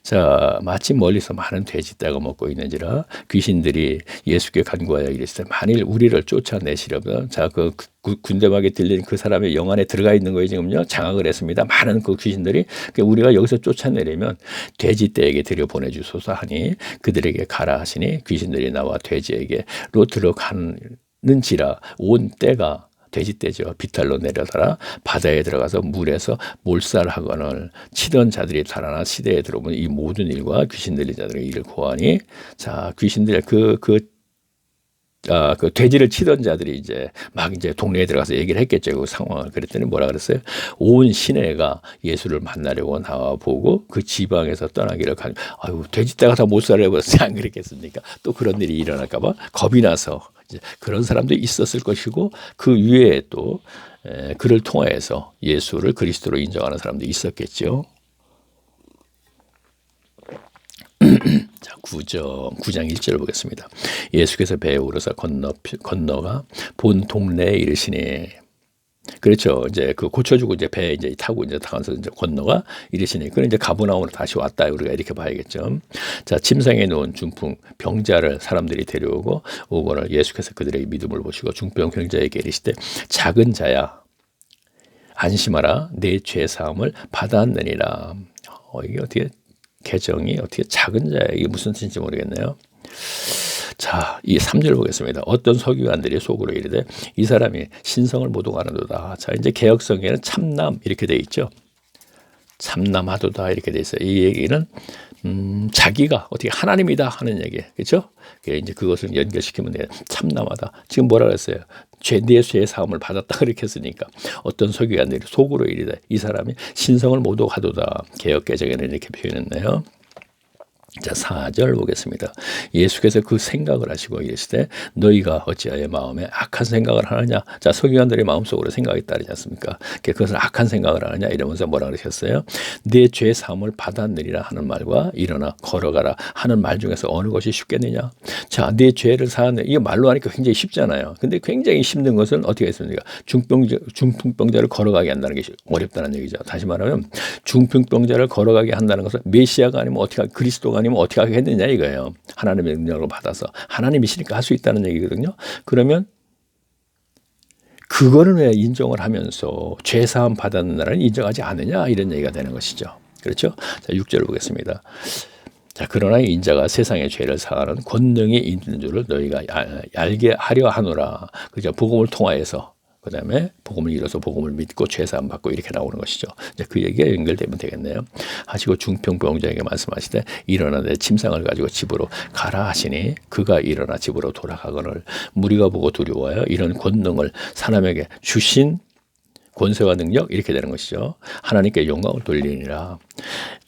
자, 마침 멀리서 많은 돼지떼가 먹고 있는지라 귀신들이 예수께 간구하여 이르시되 만일 우리를 쫓아내시려면 자, 그 군대막에 들린 그 사람의 영 안에 들어가 있는 거예요. 지금요. 장악을 했습니다. 많은 그 귀신들이 우리가 여기서 쫓아내려면 돼지떼에게 들여보내주소서 하니 그들에게 가라 하시니 귀신들이 나와 돼지에게로 들어가는지라 온 떼가 돼지떼죠. 비탈로 내려달아 바다에 들어가서 물에서 몰살하거늘 치던 자들이 달아나 시대에 들어오면 이 모든 일과 귀신 들린 자들의 일을 고하니 자 귀신들의 그 돼지를 치던 자들이 이제 막 이제 동네에 들어가서 얘기를 했겠죠. 그 상황을. 그랬더니 뭐라 그랬어요? 온 시내가 예수를 만나려고 나와 보고 그 지방에서 떠나기를 아유 돼지떼가 다 몰살을 해버렸어요. 안 그랬겠습니까? 또 그런 일이 일어날까봐 겁이 나서 그런 사람도 있었을 것이고 그 위에 또 그를 통하여서 예수를 그리스도로 인정하는 사람도 있었겠죠. 자, 9장 1절을 보겠습니다. 예수께서 배에 오르사 건너가 본 동네에 이르시니 그렇죠. 이제 그 고쳐주고 이제 배에 이제 타고 이제 타면서 이제 건너가 이르시니 그는 이제 가버나움으로 다시 왔다. 우리가 이렇게 봐야겠죠. 자, 침상에 놓은 중풍 병자를 사람들이 데려오고 오거늘 예수께서 그들의 믿음을 보시고 중풍 병자에게 이르시되 작은 자야 안심하라 내 죄 사함을 받았느니라. 이게 어떻게 개정이 어떻게 작은 자야 이게 무슨 뜻인지 모르겠네요. 자, 이 3절 보겠습니다. 어떤 서기관들이 속으로 이르되 이 사람이 신성을 모독하는도다. 자, 이제 개역성에는 참남 이렇게 돼 있죠. 참남하도다 이렇게 돼 있어요. 이 얘기는 자기가 어떻게 하나님이다 하는 얘기, 그렇죠? 이제 그것을 연결시키면 돼요. 참남하다. 지금 뭐라 그랬어요? 내 죄의 사함을 받았다 그렇게 했으니까 어떤 서기관들이 속으로 이르되 이 사람이 신성을 모독하도다. 개역개정에는 이렇게 표현했네요. 자, 4절 보겠습니다. 예수께서 그 생각을 하시고 이르시되 너희가 어찌하여 마음에 악한 생각을 하느냐. 자, 서기관들의 마음속으로 생각이 따르지 않습니까? 그것은 악한 생각을 하느냐 이러면서 뭐라 그러셨어요? 내 죄 사함을 받았느니라 하는 말과 일어나 걸어가라 하는 말 중에서 어느 것이 쉽겠느냐. 자, 내 죄를 사하네. 이게 말로 하니까 굉장히 쉽잖아요. 근데 굉장히 힘든 것은 어떻게 했습니까? 중풍병자를 걸어가게 한다는 게 어렵다는 얘기죠. 다시 말하면 중풍병자를 걸어가게 한다는 것은 메시아가 아니면 어떻게 그리스도가 아니면 어떻게 하겠느냐 이거예요. 하나님의 능력을 받아서 하나님이시니까 할 수 있다는 얘기거든요. 그러면 그거는 왜 인정을 하면서 죄사함 받았는 나라는 인정하지 않느냐 이런 얘기가 되는 것이죠. 그렇죠? 자, 6절 보겠습니다. 자, 그러나 인자가 세상의 죄를 사하는 권능이 있는 줄을 너희가 알게 하려 하노라. 그죠? 복음을 통하여서 그 다음에 복음을 이뤄서 복음을 믿고 죄사함 받고 이렇게 나오는 것이죠. 이제 그 얘기가 연결되면 되겠네요. 하시고 중풍병자에게 말씀하시되 일어나 내 침상을 가지고 집으로 가라 하시니 그가 일어나 집으로 돌아가거늘 무리가 보고 두려워하여 이런 권능을 사람에게 주신 권세와 능력 이렇게 되는 것이죠. 하나님께 영광을 돌리니라.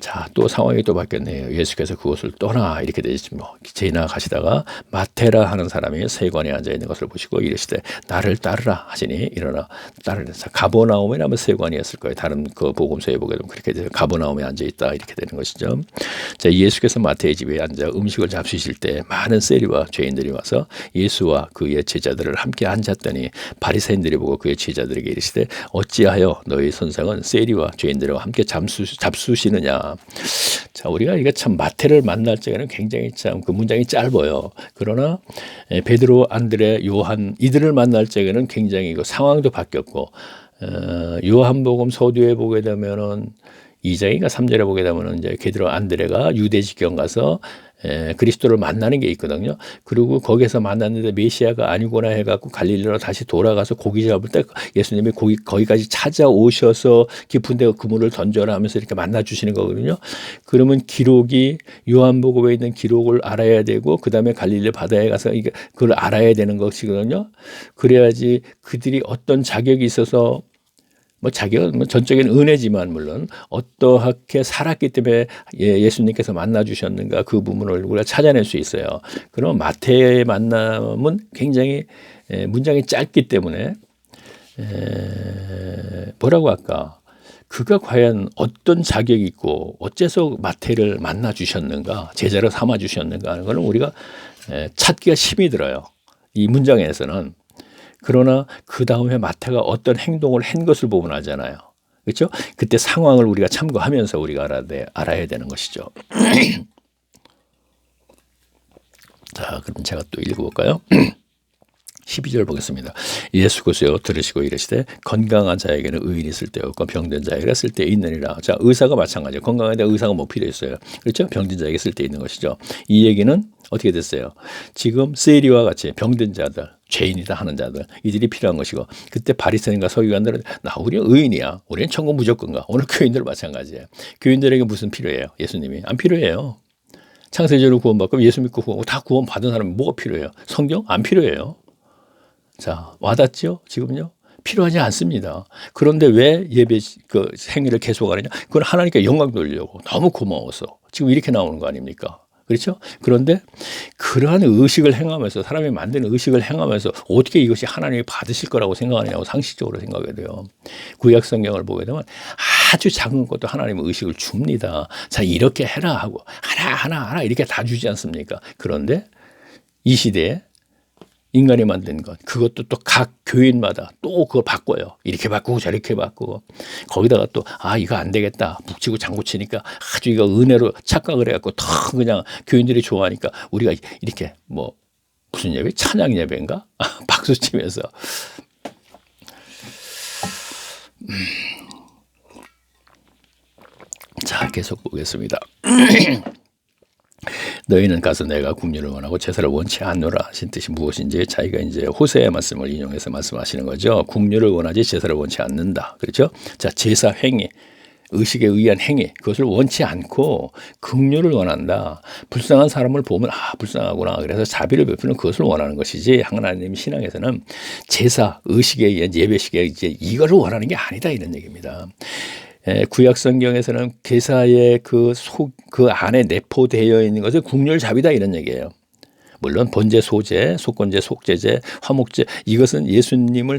자, 또 상황이 또 바뀌었네요. 예수께서 그곳을 떠나 이렇게 되지 뭐 지나가시다가 마테라 하는 사람이 세관에 앉아 있는 것을 보시고 이르시되 나를 따르라 하시니 일어나 따르면서 가버나움에 아마 세관이었을 거예요. 다른 그 복음서에 보게 되면 그렇게 돼서 가버나움에 앉아 있다 이렇게 되는 것이죠. 자, 예수께서 마태의 집에 앉아 음식을 잡수실 때 많은 세리와 죄인들이 와서 예수와 그의 제자들을 함께 앉았더니 바리새인들이 보고 그의 제자들에게 이르시되 어찌하여 너희 선생은 세리와 죄인들과 함께 잡수시느냐. 자, 우리가 이게 참 마태를 만날 적에는 굉장히 참 그 문장이 짧아요. 그러나 베드로, 안드레, 요한 이들을 만날 적에는 굉장히 그 상황도 바뀌었고 요한복음 서두에 보게 되면은 2장인가 3절에 보게 되면은 이제 베드로, 안드레가 유대 지경 가서 그리스도를 만나는 게 있거든요. 그리고 거기서 만났는데 메시아가 아니구나 해갖고 갈릴리로 다시 돌아가서 고기 잡을 때 예수님이 거기까지 찾아오셔서 깊은 데 그물을 던져라 하면서 이렇게 만나 주시는 거거든요. 그러면 기록이 요한복음에 있는 기록을 알아야 되고 그 다음에 갈릴리 바다에 가서 그걸 알아야 되는 것이거든요. 그래야지 그들이 어떤 자격이 있어서 뭐 자기가 뭐 전적인 은혜지만 물론 어떠하게 살았기 때문에 예수님께서 만나 주셨는가 그 부분을 우리가 찾아낼 수 있어요. 그럼 마태의 만남은 굉장히 문장이 짧기 때문에 뭐라고 할까? 그가 과연 어떤 자격이 있고 어째서 마태를 만나 주셨는가, 제자로 삼아 주셨는가 하는 것은 우리가 찾기가 힘이 들어요. 이 문장에서는. 그러나 그 다음에 마태가 어떤 행동을 한 것을 보면 알잖아요. 그렇죠? 그때 상황을 우리가 참고하면서 우리가 알아야 되는 것이죠. 자, 그럼 제가 또 읽어볼까요? 12절 보겠습니다. 예수께서 들으시고 이르시되 건강한 자에게는 의인이 있을 때 없고 병든 자에게 쓸 때 있느니라. 자, 의사가 마찬가지예요. 건강한데 의사가 뭐 필요했어요. 그렇죠? 병든 자에게 쓸 때 있는 것이죠. 이 얘기는 어떻게 됐어요? 지금 세리와 같이 병든 자들, 죄인이다 하는 자들 이들이 필요한 것이고 그때 바리새인과 서기관들은 나 우리는 의인이야. 우리는 천국 무조건 가. 오늘 교인들 마찬가지예요. 교인들에게 무슨 필요해요? 예수님이 안 필요해요. 창세전으로 구원받고 예수 믿고 구원하고 다 구원받은 사람이 뭐가 필요해요? 성경 안 필요해요. 자, 와닿죠? 지금요? 필요하지 않습니다. 그런데 왜 예배 그 행위를 계속하느냐? 그건 하나님께 영광 돌리려고 너무 고마워서 지금 이렇게 나오는 거 아닙니까? 그렇죠? 그런데 그러한 의식을 행하면서 사람이 만든 의식을 행하면서 어떻게 이것이 하나님이 받으실 거라고 생각하느냐고 상식적으로 생각해야 돼요. 구약 성경을 보게 되면 아주 작은 것도 하나님은 의식을 줍니다. 자, 이렇게 해라 하고 하나 이렇게 다 주지 않습니까? 그런데 이 시대에 인간이 만든 것 그것도 또 각 교인마다 또 그걸 바꿔요. 이렇게 바꾸고 저렇게 바꾸고 거기다가 또 이거 안 되겠다 북치고 장구치니까 아주 이거 은혜로 착각을 해갖고 더 그냥 교인들이 좋아하니까 우리가 이렇게 뭐 무슨 예배 찬양 예배인가 박수 치면서 자 계속 보겠습니다. 너희는 가서 내가 국류를 원하고 제사를 원치 않노라 하신 뜻이 무엇인지 자기가 이제 호세의 말씀을 인용해서 말씀하시는 거죠. 국류를 원하지 제사를 원치 않는다. 그렇죠? 자, 제사 행위, 의식에 의한 행위 그것을 원치 않고 긍휼을 원한다. 불쌍한 사람을 보면 불쌍하구나. 그래서 자비를 베푸는 그것을 원하는 것이지 하나님 신앙에서는 제사, 의식에 의한 예배식에 이제 이거를 원하는 게 아니다 이런 얘기입니다. 구약 성경에서는 제사의 그 안에 내포되어 있는 것을 국률잡이다 이런 얘기예요. 물론 번제, 소제, 속건제, 속제제, 화목제 이것은 예수님을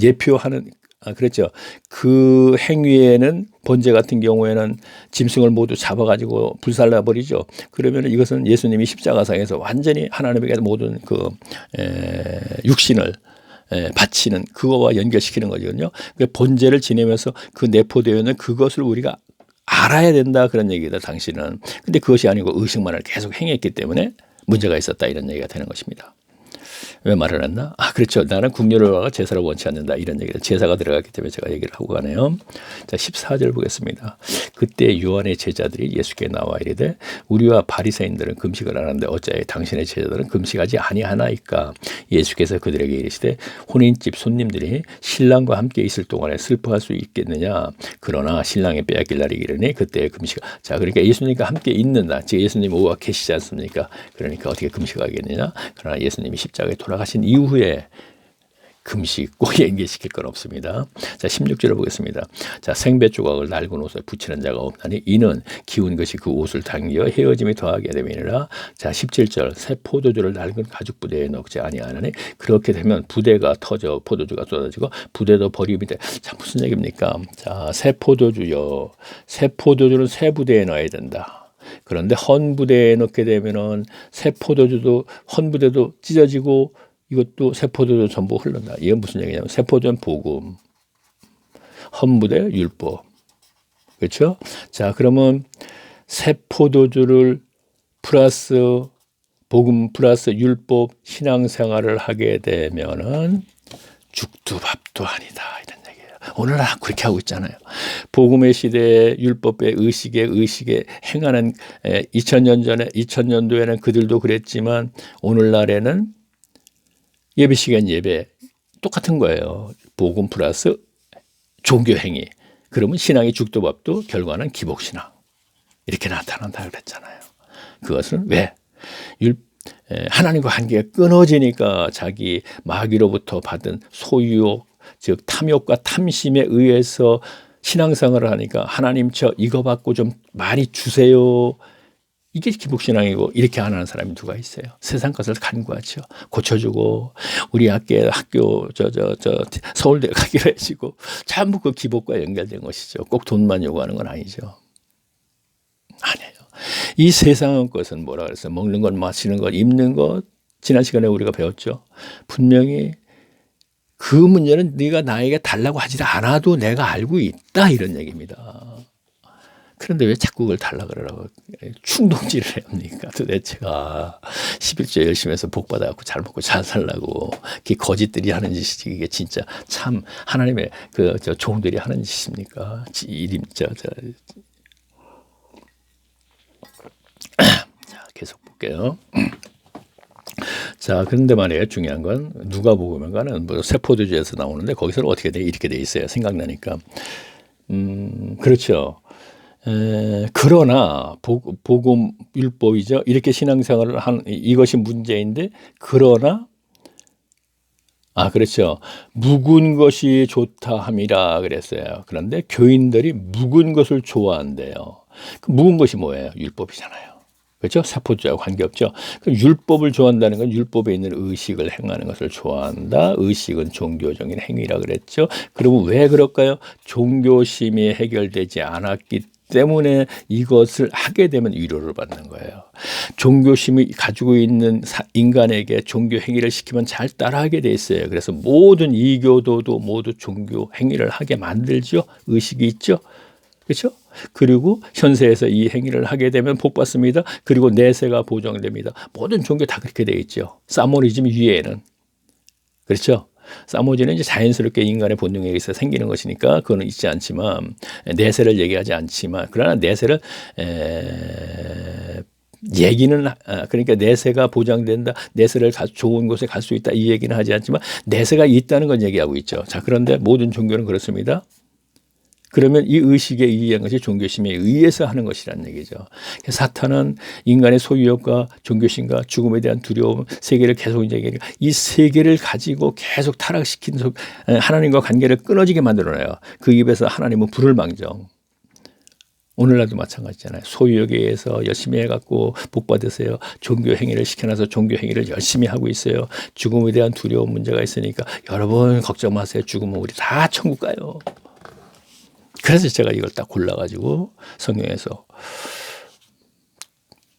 예표하는 그렇죠. 그 행위에는 번제 같은 경우에는 짐승을 모두 잡아가지고 불살라 버리죠. 그러면 이것은 예수님이 십자가상에서 완전히 하나님에게 모든 그 육신을 바치는 그거와 연결시키는 거거든요. 번제를 지내면서 그 내포되어 있는 그것을 우리가 알아야 된다 그런 얘기다 당시는. 근데 그것이 아니고 의식만을 계속 행했기 때문에 문제가 있었다 이런 얘기가 되는 것입니다. 왜 말을 했나? 그렇죠. 나는 국류를 와가 제사를 원치 않는다 이런 얘기를 제사가 들어갔기 때문에 제가 얘기를 하고 가네요. 자 14절 보겠습니다. 그때 요한의 제자들이 예수께 나와 이르되 우리와 바리새인들은 금식을 하는데 어찌하여 당신의 제자들은 금식하지 아니하나이까. 예수께서 그들에게 이르시되 혼인집 손님들이 신랑과 함께 있을 동안에 슬퍼할 수 있겠느냐. 그러나 신랑이 빼앗길 날이 이르니 그때 금식. 자 그러니까 예수님과 함께 있는 날 지금 예수님 오후가 계시지 않습니까? 그러니까 어떻게 금식하겠느냐. 그러나 예수님이 십자가에 돌아가신 이후에 금식 꼭 연계시킬 건 없습니다. 자, 16절을 보겠습니다. 자, 생배 조각을 낡은 옷에 붙이는 자가 없나니 이는 기운 것이 그 옷을 당겨 헤어짐이 더하게 됨이니라. 자, 17절 새 포도주를 낡은 가죽 부대에 넣지 아니하나니 그렇게 되면 부대가 터져 포도주가 쏟아지고 부대도 버림이 돼. 자, 무슨 얘기입니까? 자, 새 포도주요. 새 포도주는 새 부대에 넣어야 된다. 그런데 헌 부대에 넣게 되면은 새 포도주도 헌 부대도 찢어지고 이것도 세포도도 전부 흘른다. 이건 무슨 얘기냐면 세포도는 복음, 헌부대 율법. 그렇죠? 자, 그러면 세포도주를 플러스 복음 플러스 율법 신앙생활을 하게 되면은 죽도 밥도 아니다 이런 얘기예요. 오늘날 그렇게 하고 있잖아요. 복음의 시대에 율법의 의식에 행하는 2000년도에는 그들도 그랬지만 오늘날에는 예배 시간 예배 똑같은 거예요. 복음 플러스 종교 행위. 그러면 신앙의 죽도밥도 결과는 기복신앙. 이렇게 나타난다 그랬잖아요. 그것은 왜? 하나님과 관계가 끊어지니까 자기 마귀로부터 받은 소유욕, 즉 탐욕과 탐심에 의해서 신앙생활을 하니까 하나님 저 이거 받고 좀 많이 주세요. 이게 기복신앙이고 이렇게 안 하는 사람이 누가 있어요? 세상 것을 간구하죠. 고쳐주고 우리 학교 서울대 가기로 해주고 전부 그 기복과 연결된 것이죠. 꼭 돈만 요구하는 건 아니죠. 아니에요. 이 세상의 것은 뭐라 그랬어요? 먹는 것, 마시는 것, 입는 것. 지난 시간에 우리가 배웠죠. 분명히 그 문제는 네가 나에게 달라고 하지 않아도 내가 알고 있다 이런 얘기입니다. 그런데 왜 자꾸 그걸 달라 그러라고 충동질을 합니까? 도대체가 11조 열심히 해서 복 받아갖고 잘 먹고 잘 살라고 그 거짓들이 하는 짓이지 이게 진짜 참 하나님의 저 종들이 하는 짓입니까? 자, 계속 볼게요. 자, 그런데 말이에요. 중요한 건 누가복음에는 뭐 세포도주에서 나오는데 거기서는 어떻게 돼? 이렇게 돼 있어요. 생각나니까. 그렇죠. 그러나 복음 율법이죠. 이렇게 신앙생활을 한 이것이 문제인데 그러나 그렇죠. 묵은 것이 좋다 함이라 그랬어요. 그런데 교인들이 묵은 것을 좋아한대요. 그 묵은 것이 뭐예요? 율법이잖아요. 그렇죠? 세포주와 관계없죠. 그럼 율법을 좋아한다는 건 율법에 있는 의식을 행하는 것을 좋아한다. 의식은 종교적인 행위라 그랬죠. 그러면 왜 그럴까요? 종교심이 해결되지 않았기 때문에 이것을 하게 되면 위로를 받는 거예요. 종교심이 가지고 있는 인간에게 종교 행위를 시키면 잘 따라하게 돼 있어요. 그래서 모든 이교도도 모두 종교 행위를 하게 만들죠. 의식이 있죠. 그렇죠? 그리고 현세에서 이 행위를 하게 되면 복 받습니다. 그리고 내세가 보장됩니다. 모든 종교 다 그렇게 돼 있죠. 사모니즘 위에는. 그렇죠? 사모지는 이제 자연스럽게 인간의 본능에 의해서 생기는 것이니까 그거는 있지 않지만 내세를 얘기하지 않지만 그러나 내세를 얘기는 그러니까 내세가 보장된다. 내세를 좋은 곳에 갈 수 있다. 이 얘기는 하지 않지만 내세가 있다는 건 얘기하고 있죠. 자, 그런데 모든 종교는 그렇습니다. 그러면 이 의식에 의한 것이 종교심에 의해서 하는 것이라는 얘기죠. 사탄은 인간의 소유욕과 종교심과 죽음에 대한 두려움, 세계를 계속 이 세계를 가지고 계속 타락시킨 하나님과 관계를 끊어지게 만들어놔요. 그 입에서 하나님은 불을 망정. 오늘날도 마찬가지잖아요. 소유욕에 의해서 열심히 해갖고 복 받으세요. 종교 행위를 시켜놔서 종교 행위를 열심히 하고 있어요. 죽음에 대한 두려움 문제가 있으니까 여러분 걱정 마세요. 죽으면 우리 다 천국 가요. 그래서 제가 이걸 딱 골라가지고 성경에서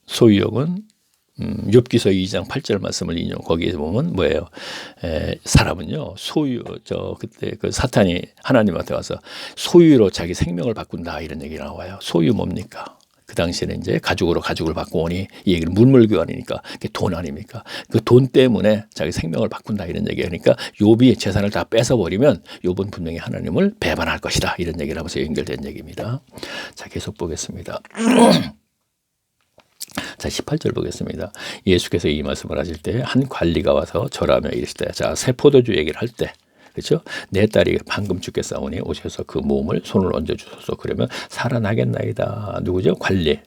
소유욕은 욥기서 2장 8절 말씀을 인용. 거기에 보면 뭐예요? 사람은요 그때 그 사탄이 하나님한테 와서 소유로 자기 생명을 바꾼다 이런 얘기 나와요. 소유 뭡니까? 그 당시에는 이제 가죽을 바꿔 오니 이 얘기는 문물교환이니까 그게 돈 아닙니까? 그 돈 때문에 자기 생명을 바꾼다 이런 얘기하니까 욥이 재산을 다 뺏어버리면 욥은 분명히 하나님을 배반할 것이다 이런 얘기를 하면서 연결된 얘기입니다. 자, 계속 보겠습니다. 자, 18절 보겠습니다. 예수께서 이 말씀을 하실 때 한 관리가 와서 절하며 이르시되 자, 새 포도주 얘기를 할 때 그렇죠? 내 딸이 방금 죽겠사오니 오셔서 그 몸을 손을 얹어 주소서. 그러면 살아나겠나이다. 누구죠? 관리.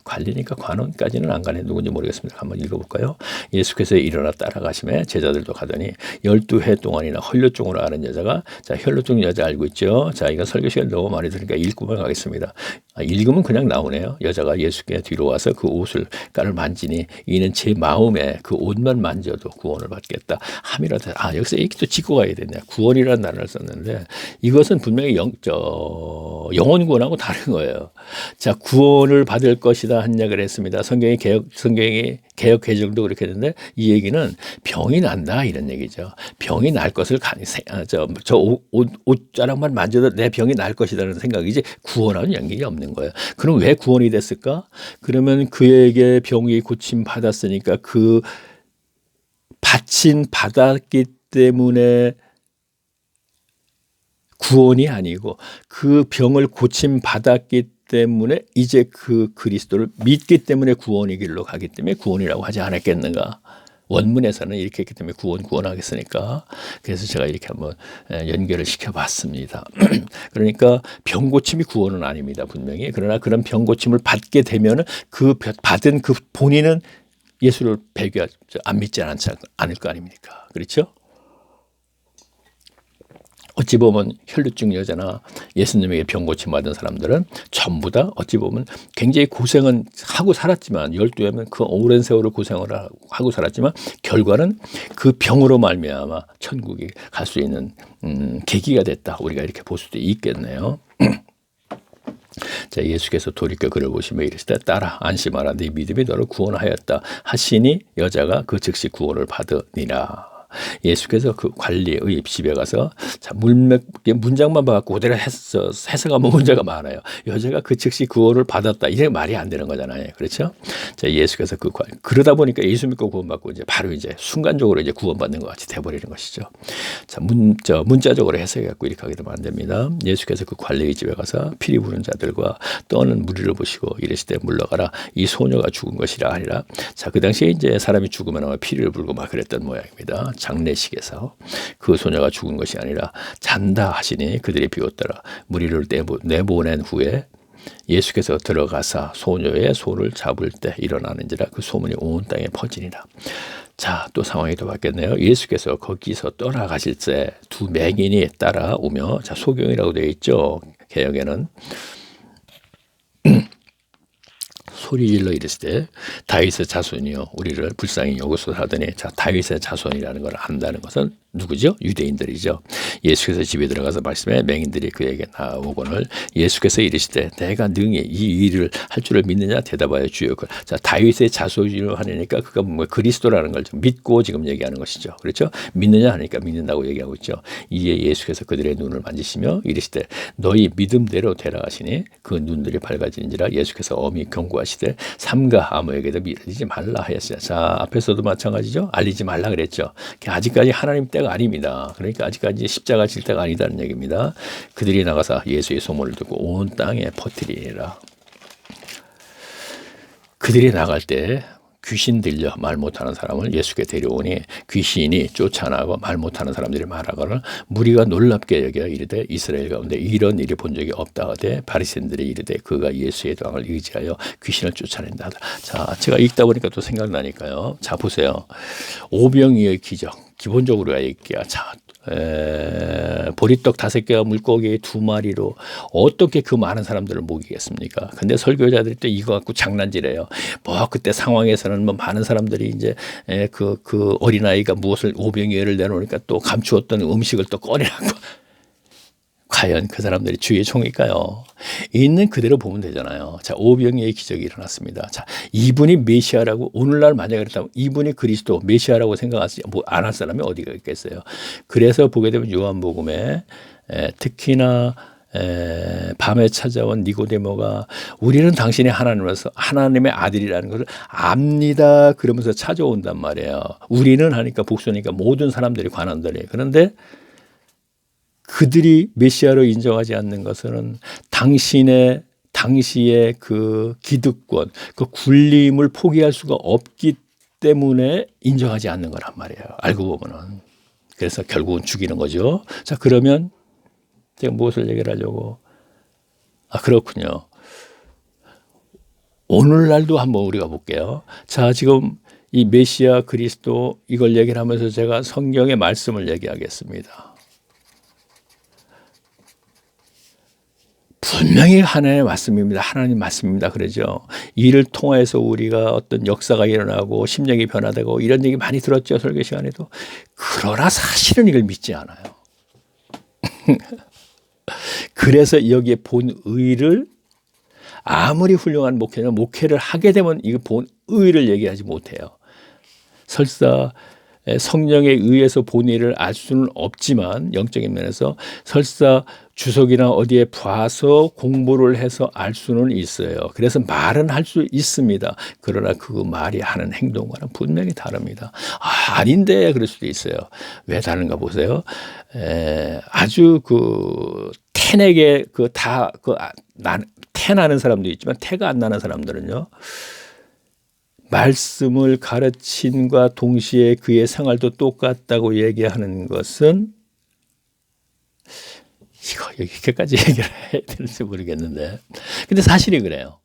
관리니까 관원까지는 안 가네. 누군지 모르겠습니다. 한번 읽어볼까요? 예수께서 일어나 따라가심에 제자들도 가더니 12해 동안이나 혈루증으로 앓은 여자가, 자, 혈루증 여자 알고 있죠? 자, 이건 설교 시간 너무 많이 들으니까 읽고만 가겠습니다. 읽으면 그냥 나오네요. 여자가 예수께 뒤로 와서 그 옷을 깔을 만지니 이는 제 마음에 그 옷만 만져도 구원을 받겠다 함이라도. 여기서 얘기도 짚고 가야 되네. 구원이라는 단어를 썼는데 이것은 분명히 영혼 구원하고 다른 거예요. 자, 구원을 받을 것이다 한 이야기를 했습니다. 성경이 개혁 개정도 그렇게 했는데 이 얘기는 병이 난다 이런 얘기죠. 병이 날 것을 옷자락만 만져도 내 병이 날 것이라는 생각이지 구원하는 연결이 없는 거예요. 그럼 왜 구원이 됐을까? 그러면 그에게 병이 고침 받았으니까 그 받았기 때문에 구원이 아니고 그 병을 고침 받았기 때문에 이제 그 그리스도를 믿기 때문에 구원의 길로 가기 때문에 구원이라고 하지 않았겠는가. 원문에서는 이렇게 했기 때문에 구원하겠으니까. 그래서 제가 이렇게 한번 연결을 시켜봤습니다. 그러니까 병고침이 구원은 아닙니다. 분명히. 그러나 그런 병고침을 받게 되면 그 받은 그 본인은 예수를 안 믿지 않을 거 아닙니까? 그렇죠? 어찌 보면 혈루증 여자나 예수님에게 병고침 받은 사람들은 전부 다 어찌 보면 굉장히 고생은 하고 살았지만 12해면 그 오랜 세월을 고생을 하고 살았지만 결과는 그 병으로 말미암아 천국에 갈 수 있는 계기가 됐다. 우리가 이렇게 볼 수도 있겠네요. 자, 예수께서 돌이켜 그를 보시며 이르시되 딸아 안심하라 네 믿음이 너를 구원하였다 하시니 여자가 그 즉시 구원을 받으니라. 예수께서 그 관리의 집에 가서 자, 문장만 봐갖고 그대로 해석하면 문제가 많아요. 여자가 그 즉시 구원을 받았다. 이게 말이 안 되는 거잖아요. 그렇죠? 자, 예수께서 그러다 보니까 예수 믿고 구원받고 이제 바로 이제 순간적으로 이제 구원받는 것 같이 돼버리는 것이죠. 자, 문자적으로 해석해갖고 이렇게 하게 되면 안 됩니다. 예수께서 그 관리의 집에 가서 피리 부는 자들과 떠는 무리를 보시고 이르시되 물러가라. 이 소녀가 죽은 것이라 하니라. 자, 그 당시에 이제 사람이 죽으면 아마 피리를 불고 막 그랬던 모양입니다. 장례식에서 그 소녀가 죽은 것이 아니라 잔다 하시니 그들이 비웃더라. 무리를 내보낸 후에 예수께서 들어가사 소녀의 손을 잡을 때 일어나는지라 그 소문이 온 땅에 퍼지니라. 자, 또 상황이 또 바뀌었네요. 예수께서 거기서 떠나가실 때 두 맹인이 따라오며, 자, 소경이라고 되어 있죠. 개역에는. 소리질러 이르시되 다윗의 자손이요 우리를 불쌍히 여기소서 하더니, 자, 다윗의 자손이라는 걸 안다는 것은 누구죠? 유대인들이죠. 예수께서 집에 들어가서 말씀에 맹인들이 그에게 나오거늘 예수께서 이르시되 내가 능히 이 일을 할 줄을 믿느냐 대답하여 주여. 자, 다윗의 자손이라고 하니까 그가 뭐 그리스도라는 걸 좀 믿고 지금 얘기하는 것이죠. 그렇죠? 믿느냐 하니까 믿는다고 얘기하고 있죠. 이에 예수께서 그들의 눈을 만지시며 이르시되 너희 믿음대로 되라 하시니 그 눈들이 밝아지는지라. 예수께서 엄히 경고하시되 삼가 아무에게도 믿지 말라 하였어요. 자, 앞에서도 마찬가지죠. 알리지 말라 그랬죠. 아직까지 하나님 때가 아닙니다. 그러니까 아직까지 십자가 질 때가 아니다는 얘기입니다. 그들이 나가서 예수의 소문을 듣고 온 땅에 퍼뜨리니라. 그들이 나갈 때 귀신 들려 말 못하는 사람을 예수께 데려오니 귀신이 쫓아나고 말 못하는 사람들이 말하거늘 무리가 놀랍게 여겨 이르되 이스라엘 가운데 이런 일이 본 적이 없다 하되 바리새인들이 이르되 그가 예수의 도항을 의지하여 귀신을 쫓아낸다. 자, 제가 읽다 보니까 또 생각나니까요. 자, 보세요. 오병이의 기적 기본적으로 얘기야. 자, 보리떡 5개와 물고기 2마리로 어떻게 그 많은 사람들을 먹이겠습니까? 근데 설교자들이 또 이거 갖고 장난질해요. 뭐 그때 상황에서는 뭐 많은 사람들이 이제 그 어린아이가 무엇을 오병이어를 내놓으니까 또 감추었던 음식을 또 꺼내라고. 과연 그 사람들이 주의 종일까요? 있는 그대로 보면 되잖아요. 자, 오병이의 기적이 일어났습니다. 자, 이분이 메시아라고 오늘날 만약에 그렇다면 이분이 그리스도 메시아라고 생각하지 안 할 사람이 어디가 있겠어요? 그래서 보게 되면 요한복음에 특히나 밤에 찾아온 니고데모가 우리는 당신이 하나님으로서 하나님의 아들이라는 것을 압니다. 그러면서 찾아온단 말이에요. 우리는 하니까 복수니까 모든 사람들이 관원들이에요. 그런데 그들이 메시아로 인정하지 않는 것은 당시의 그 기득권, 그 군림을 포기할 수가 없기 때문에 인정하지 않는 거란 말이에요. 알고 보면은. 그래서 결국은 죽이는 거죠. 자, 그러면 제가 무엇을 얘기를 하려고? 그렇군요. 오늘날도 한번 우리가 볼게요. 자, 지금 이 메시아 그리스도 이걸 얘기를 하면서 제가 성경의 말씀을 얘기하겠습니다. 분명히 하나님의 말씀입니다. 하나님 말씀입니다. 그러죠. 이를 통해서 우리가 어떤 역사가 일어나고 심령이 변화되고 이런 얘기 많이 들었죠. 설교 시간에도. 그러나 사실은 이걸 믿지 않아요. 그래서 여기에 본의를 아무리 훌륭한 목회는 목회를 하게 되면 이 본의를 얘기하지 못해요. 설사 성령에 의해서 본의를 알 수는 없지만 영적인 면에서 설사 주석이나 어디에 봐서 공부를 해서 알 수는 있어요. 그래서 말은 할 수 있습니다. 그러나 그 말이 하는 행동과는 분명히 다릅니다. 아닌데 그럴 수도 있어요. 왜 다른가 보세요. 아주 그 태에게 태 나는 사람도 있지만 태가 안 나는 사람들은요. 말씀을 가르침과 동시에 그의 생활도 똑같다고 얘기하는 것은 이거 여기까지 얘기를 해야 되는지 모르겠는데 근데 사실이 그래요.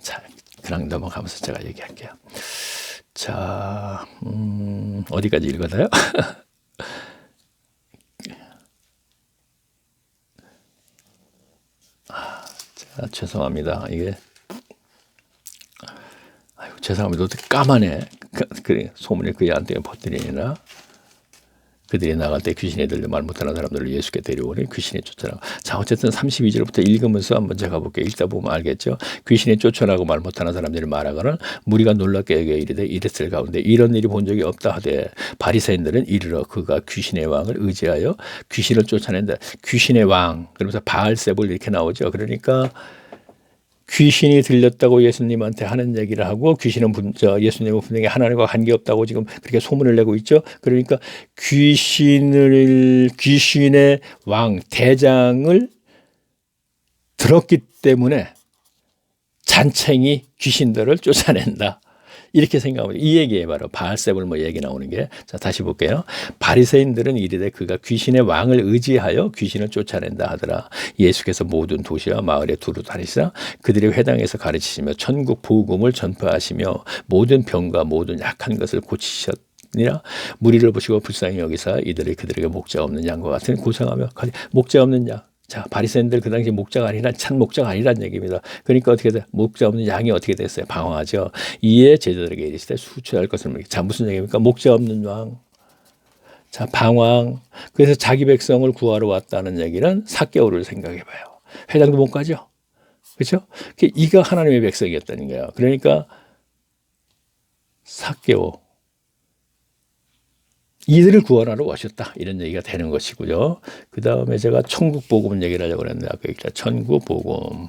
자, 그냥 넘어가면서 제가 얘기할게요. 자, 어디까지 읽어나요? 자, 죄송합니다. 이게 죄송합니다. 어떻게 까만해. 소문이 그이한테 퍼뜨리니라. 그들이 나갈 때 귀신이 들려 말 못하는 사람들을 예수께 데려오니 귀신이 쫓아나고. 자, 어쨌든 32절부터 읽으면서 한번 제가 볼게요. 읽다 보면 알겠죠. 귀신이 쫓아나고 말 못하는 사람들이 말하거는 무리가 놀랍게 여겨 이르되 이랬을 가운데 이런 일이 본 적이 없다 하되 바리새인들은 이르러 그가 귀신의 왕을 의지하여 귀신을 쫓아낸다. 귀신의 왕 그러면서 바알세불 이렇게 나오죠. 그러니까 귀신이 들렸다고 예수님한테 하는 얘기를 하고 귀신은 예수님은 분명히 하나님과 관계없다고 지금 그렇게 소문을 내고 있죠. 그러니까 귀신의 왕 대장을 들었기 때문에 잔챙이 귀신들을 쫓아낸다. 이렇게 생각하면 이 얘기에 바로 바알세불 뭐 얘기 나오는 게 자 다시 볼게요. 바리새인들은 이르되 그가 귀신의 왕을 의지하여 귀신을 쫓아낸다 하더라. 예수께서 모든 도시와 마을에 두루 다니시다 그들의 회당에서 가르치시며 천국 복음을 전파하시며 모든 병과 모든 약한 것을 고치셨니라. 무리를 보시고 불쌍히 여기사 이들이 그들에게 목자 없는 양과 같은 고생하며 목자 없는 양. 자, 바리새인들 그 당시 목자가 아니라 참 목자가 아니란 얘기입니다. 그러니까 어떻게 돼? 목자 없는 양이 어떻게 됐어요? 방황하죠. 이에 제자들에게 이르시되 수치할 것을 자 무슨 얘기입니까? 목자 없는 왕. 자, 방황. 그래서 자기 백성을 구하러 왔다는 얘기는 삭개오를 생각해봐요. 회당도 못 가죠. 그렇죠? 이가 하나님의 백성이었다는 거예요. 그러니까 삭개오. 이들을 구원하러 오셨다 이런 얘기가 되는 것이고요. 그 다음에 제가 천국 복음 얘기를 하려고 했는데 아까 얘기했죠. 천국 복음.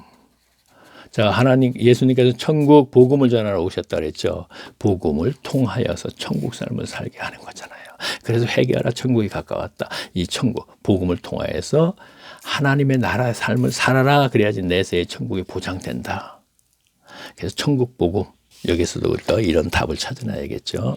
자, 예수님께서 천국 복음을 전하러 오셨다 그랬죠. 복음을 통하여서 천국 삶을 살게 하는 거잖아요. 그래서 회개하라 천국이 가까웠다. 이 천국 복음을 통하여서 하나님의 나라의 삶을 살아라. 그래야지 내세의 천국이 보장된다. 그래서 천국 복음 여기서도 우리가 이런 답을 찾아놔야겠죠.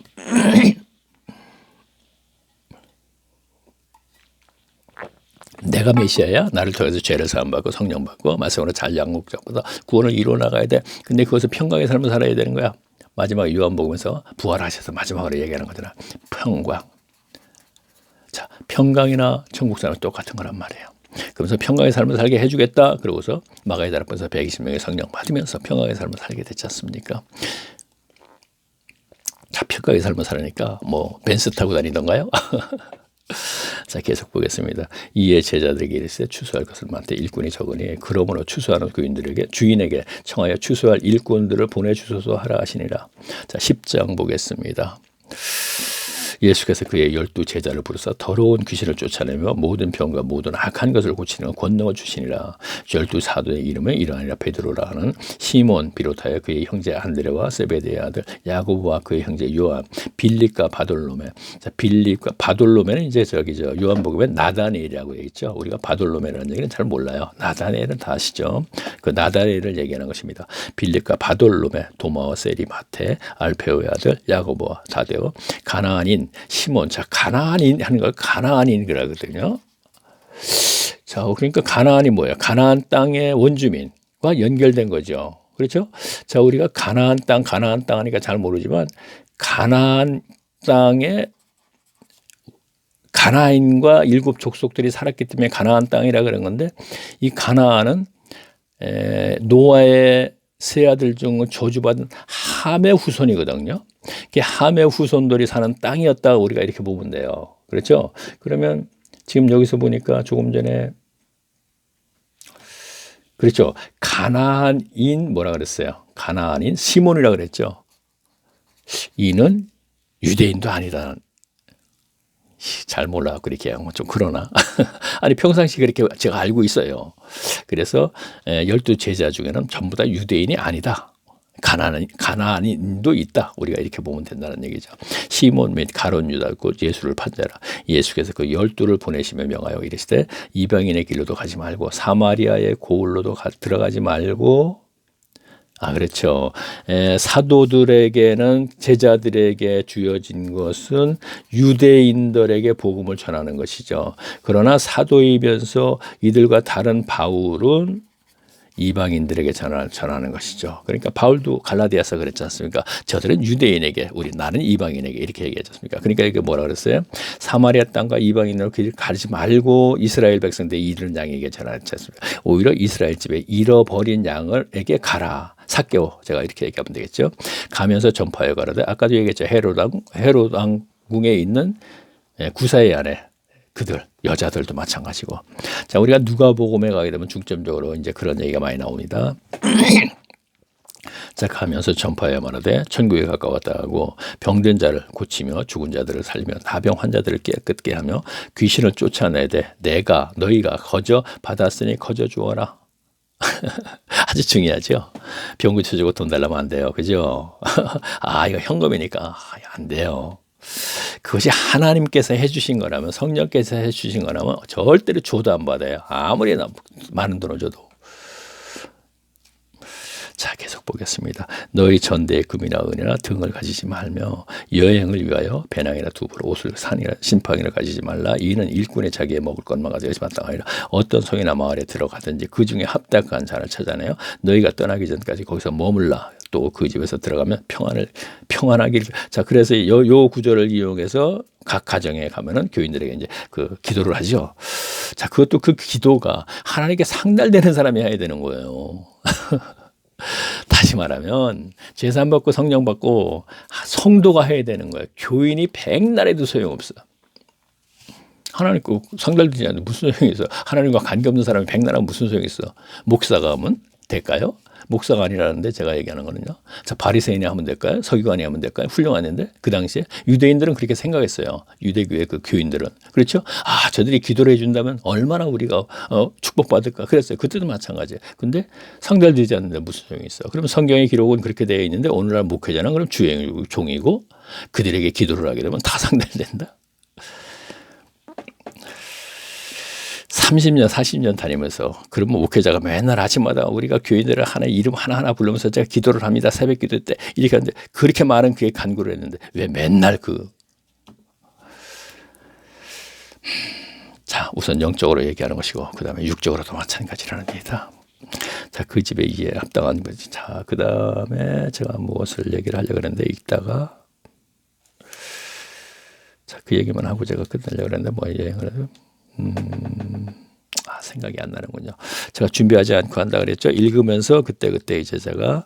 내가 메시아야? 나를 통해서 죄를 사함받고 성령받고 말씀으로 잘 양육받고 구원을 이루어 나가야 돼. 근데 그것을 평강의 삶을 살아야 되는 거야. 마지막 요한복음에서 부활하셔서 마지막으로 얘기하는 거잖아. 평강. 자, 평강이나 천국 삶은 똑같은 거란 말이에요. 그러면서 평강의 삶을 살게 해주겠다. 그러고서 마가의 다락방에서 120명의 성령 받으면서 평강의 삶을 살게 됐지 않습니까? 자, 평강의 삶을 살으니까 뭐 벤츠 타고 다니던가요? 자, 계속 보겠습니다. 이에 제자들에게 이르시되 추수할 것을 많되 일꾼이 적으니 그러므로 추수하는 주인에게 청하여 추수할 일꾼들을 보내주소서 하라 하시니라. 자, 10장 보겠습니다. 예수께서 그의 12 제자를 부르사 더러운 귀신을 쫓아내며 모든 병과 모든 악한 것을 고치는 권능을 주시니라. 12 사도의 이름은 이러하니라. 베드로라 하는 시몬 비롯하여 그의 형제 안드레와 세베대의 아들 야고보와 그의 형제 요한, 빌립과 바돌로메. 자, 빌립과 바돌로메는 이제 요한복음에 나다니엘이라고 있죠. 우리가 바돌로메라는 얘기는 잘 몰라요. 나다니엘은 다 아시죠. 그 나다니엘을 얘기하는 것입니다. 빌립과 바돌로메, 도마와 세리, 마테, 알페오의 아들 야고보와 다데오, 가나안인 시몬. 자, 가나안인 하는 걸 가나안인 그러거든요. 자, 그러니까 가나안이 뭐예요? 가나안 땅의 원주민과 연결된 거죠. 그렇죠? 자, 우리가 가나안 땅 하니까 잘 모르지만 가나안 땅에 가나안과 일곱 족속들이 살았기 때문에 가나안 땅이라 그런 건데, 이 가나안은 노아의 세 아들 중 저주받은 함의 후손이거든요. 함의 후손들이 사는 땅이었다 우리가 이렇게 보면 돼요. 그렇죠? 그러면 지금 여기서 보니까 조금 전에 그렇죠. 가나안인 뭐라 그랬어요? 가나안인 시몬이라 그랬죠. 이는 유대인도 아니다. 잘 몰라 그렇게 하면 좀 그러나 아니 평상시 그렇게 제가 알고 있어요. 그래서 12 제자 중에는 전부 다 유대인이 아니다. 가나안인도 있다. 우리가 이렇게 보면 된다는 얘기죠. 시몬 및 가룟 유다 곧 예수를 판자라. 예수께서 그 12를 보내시며 명하여 이르시되 이방인의 길로도 가지 말고 사마리아의 고을로도 들어가지 말고, 그렇죠. 사도들에게는 제자들에게 주어진 것은 유대인들에게 복음을 전하는 것이죠. 그러나 사도이면서 이들과 다른 바울은 이방인들에게 전하는 것이죠. 그러니까 바울도 갈라디아서 그랬지 않습니까? 저들은 유대인에게, 나는 이방인에게 이렇게 얘기하지 않습니까? 그러니까 이게 뭐라 그랬어요? 사마리아 땅과 이방인으로 길 가지 말고 이스라엘 백성들 잃은 양에게 전하지 않습니까? 오히려 이스라엘 집에 잃어버린 양에게 가라. 삭개오, 제가 이렇게 얘기하면 되겠죠. 가면서 전파해 가라되, 아까도 얘기했죠. 헤롯 왕궁에 있는 구사의 아내 그들 여자들도 마찬가지고. 자, 우리가 누가복음에 가게 되면 중점적으로 이제 그런 얘기가 많이 나옵니다. 자, 가면서 전파해 말하되 천국에 가까웠다 하고 병든 자를 고치며 죽은 자들을 살리며 다병 환자들을 깨끗게 하며 귀신을 쫓아내되 너희가 거저 받았으니 거저 주어라. 아주 중요하죠. 병 고쳐주고 돈 달라면 안 돼요. 그죠? 이거 현금이니까 안 돼요. 그것이 하나님께서 해주신 거라면, 성령께서 해주신 거라면 절대로 줘도 안 받아요. 아무리 많은 돈을 줘도. 자, 계속 보겠습니다. 너희 전대에 금이나 은이나 등을 가지지 말며 여행을 위하여 배낭이나 두불, 옷을, 산이나 심팡이나 가지지 말라. 이는 일꾼의 자기의 먹을 것만 가져가지 마땅하니라. 어떤 성이나 마을에 들어가든지 그 중에 합당한 자를 찾아내요. 너희가 떠나기 전까지 거기서 머물라. 또 그 집에서 들어가면 평안하길. 자, 그래서 요 구절을 이용해서 각 가정에 가면은 교인들에게 이제 그 기도를 하죠. 자, 그것도 그 기도가 하나님께 상달되는 사람이 해야 되는 거예요. 다시 말하면 제산 받고 성령 받고 성도가 해야 되는 거예요. 교인이 백날에도 소용없어. 하나님과 상달되지 않는데 무슨 소용이 있어? 하나님과 관계없는 사람이 백날하면 무슨 소용이 있어? 목사가 하면 될까요? 목사가 아니라는데 제가 얘기하는 거는요. 자, 바리새인이 하면 될까요? 서기관이 하면 될까요? 훌륭한데 그 당시에 유대인들은 그렇게 생각했어요. 유대교의 그 교인들은. 그렇죠? 저들이 기도를 해준다면 얼마나 우리가 축복받을까 그랬어요. 그때도 마찬가지예요. 근데 상달되지 않는데 무슨 소용이 있어? 그러면 성경의 기록은 그렇게 되어 있는데 오늘날 목회자는 그럼 주행이고 종이고 그들에게 기도를 하게 되면 다 상달된다. 30년, 40년 다니면서 그러면 목회자가 맨날 아침마다 우리가 교인들을 이름 하나하나 부르면서 제가 기도를 합니다. 새벽 기도 때 이렇게 하는데 그렇게 많은 그의 간구를 했는데 왜 맨날 자, 우선 영적으로 얘기하는 것이고 그 다음에 육적으로도 마찬가지라는 얘기다. 자, 그 집에 이해 합당한 거지. 자, 그 다음에 제가 무엇을 얘기를 하려고 했는데 읽다가 자, 그 얘기만 하고 제가 끝내려고 했는데 여행을 해요. 생각이 안 나는군요. 제가 준비하지 않고 한다 그랬죠. 읽으면서 그때 이제 제가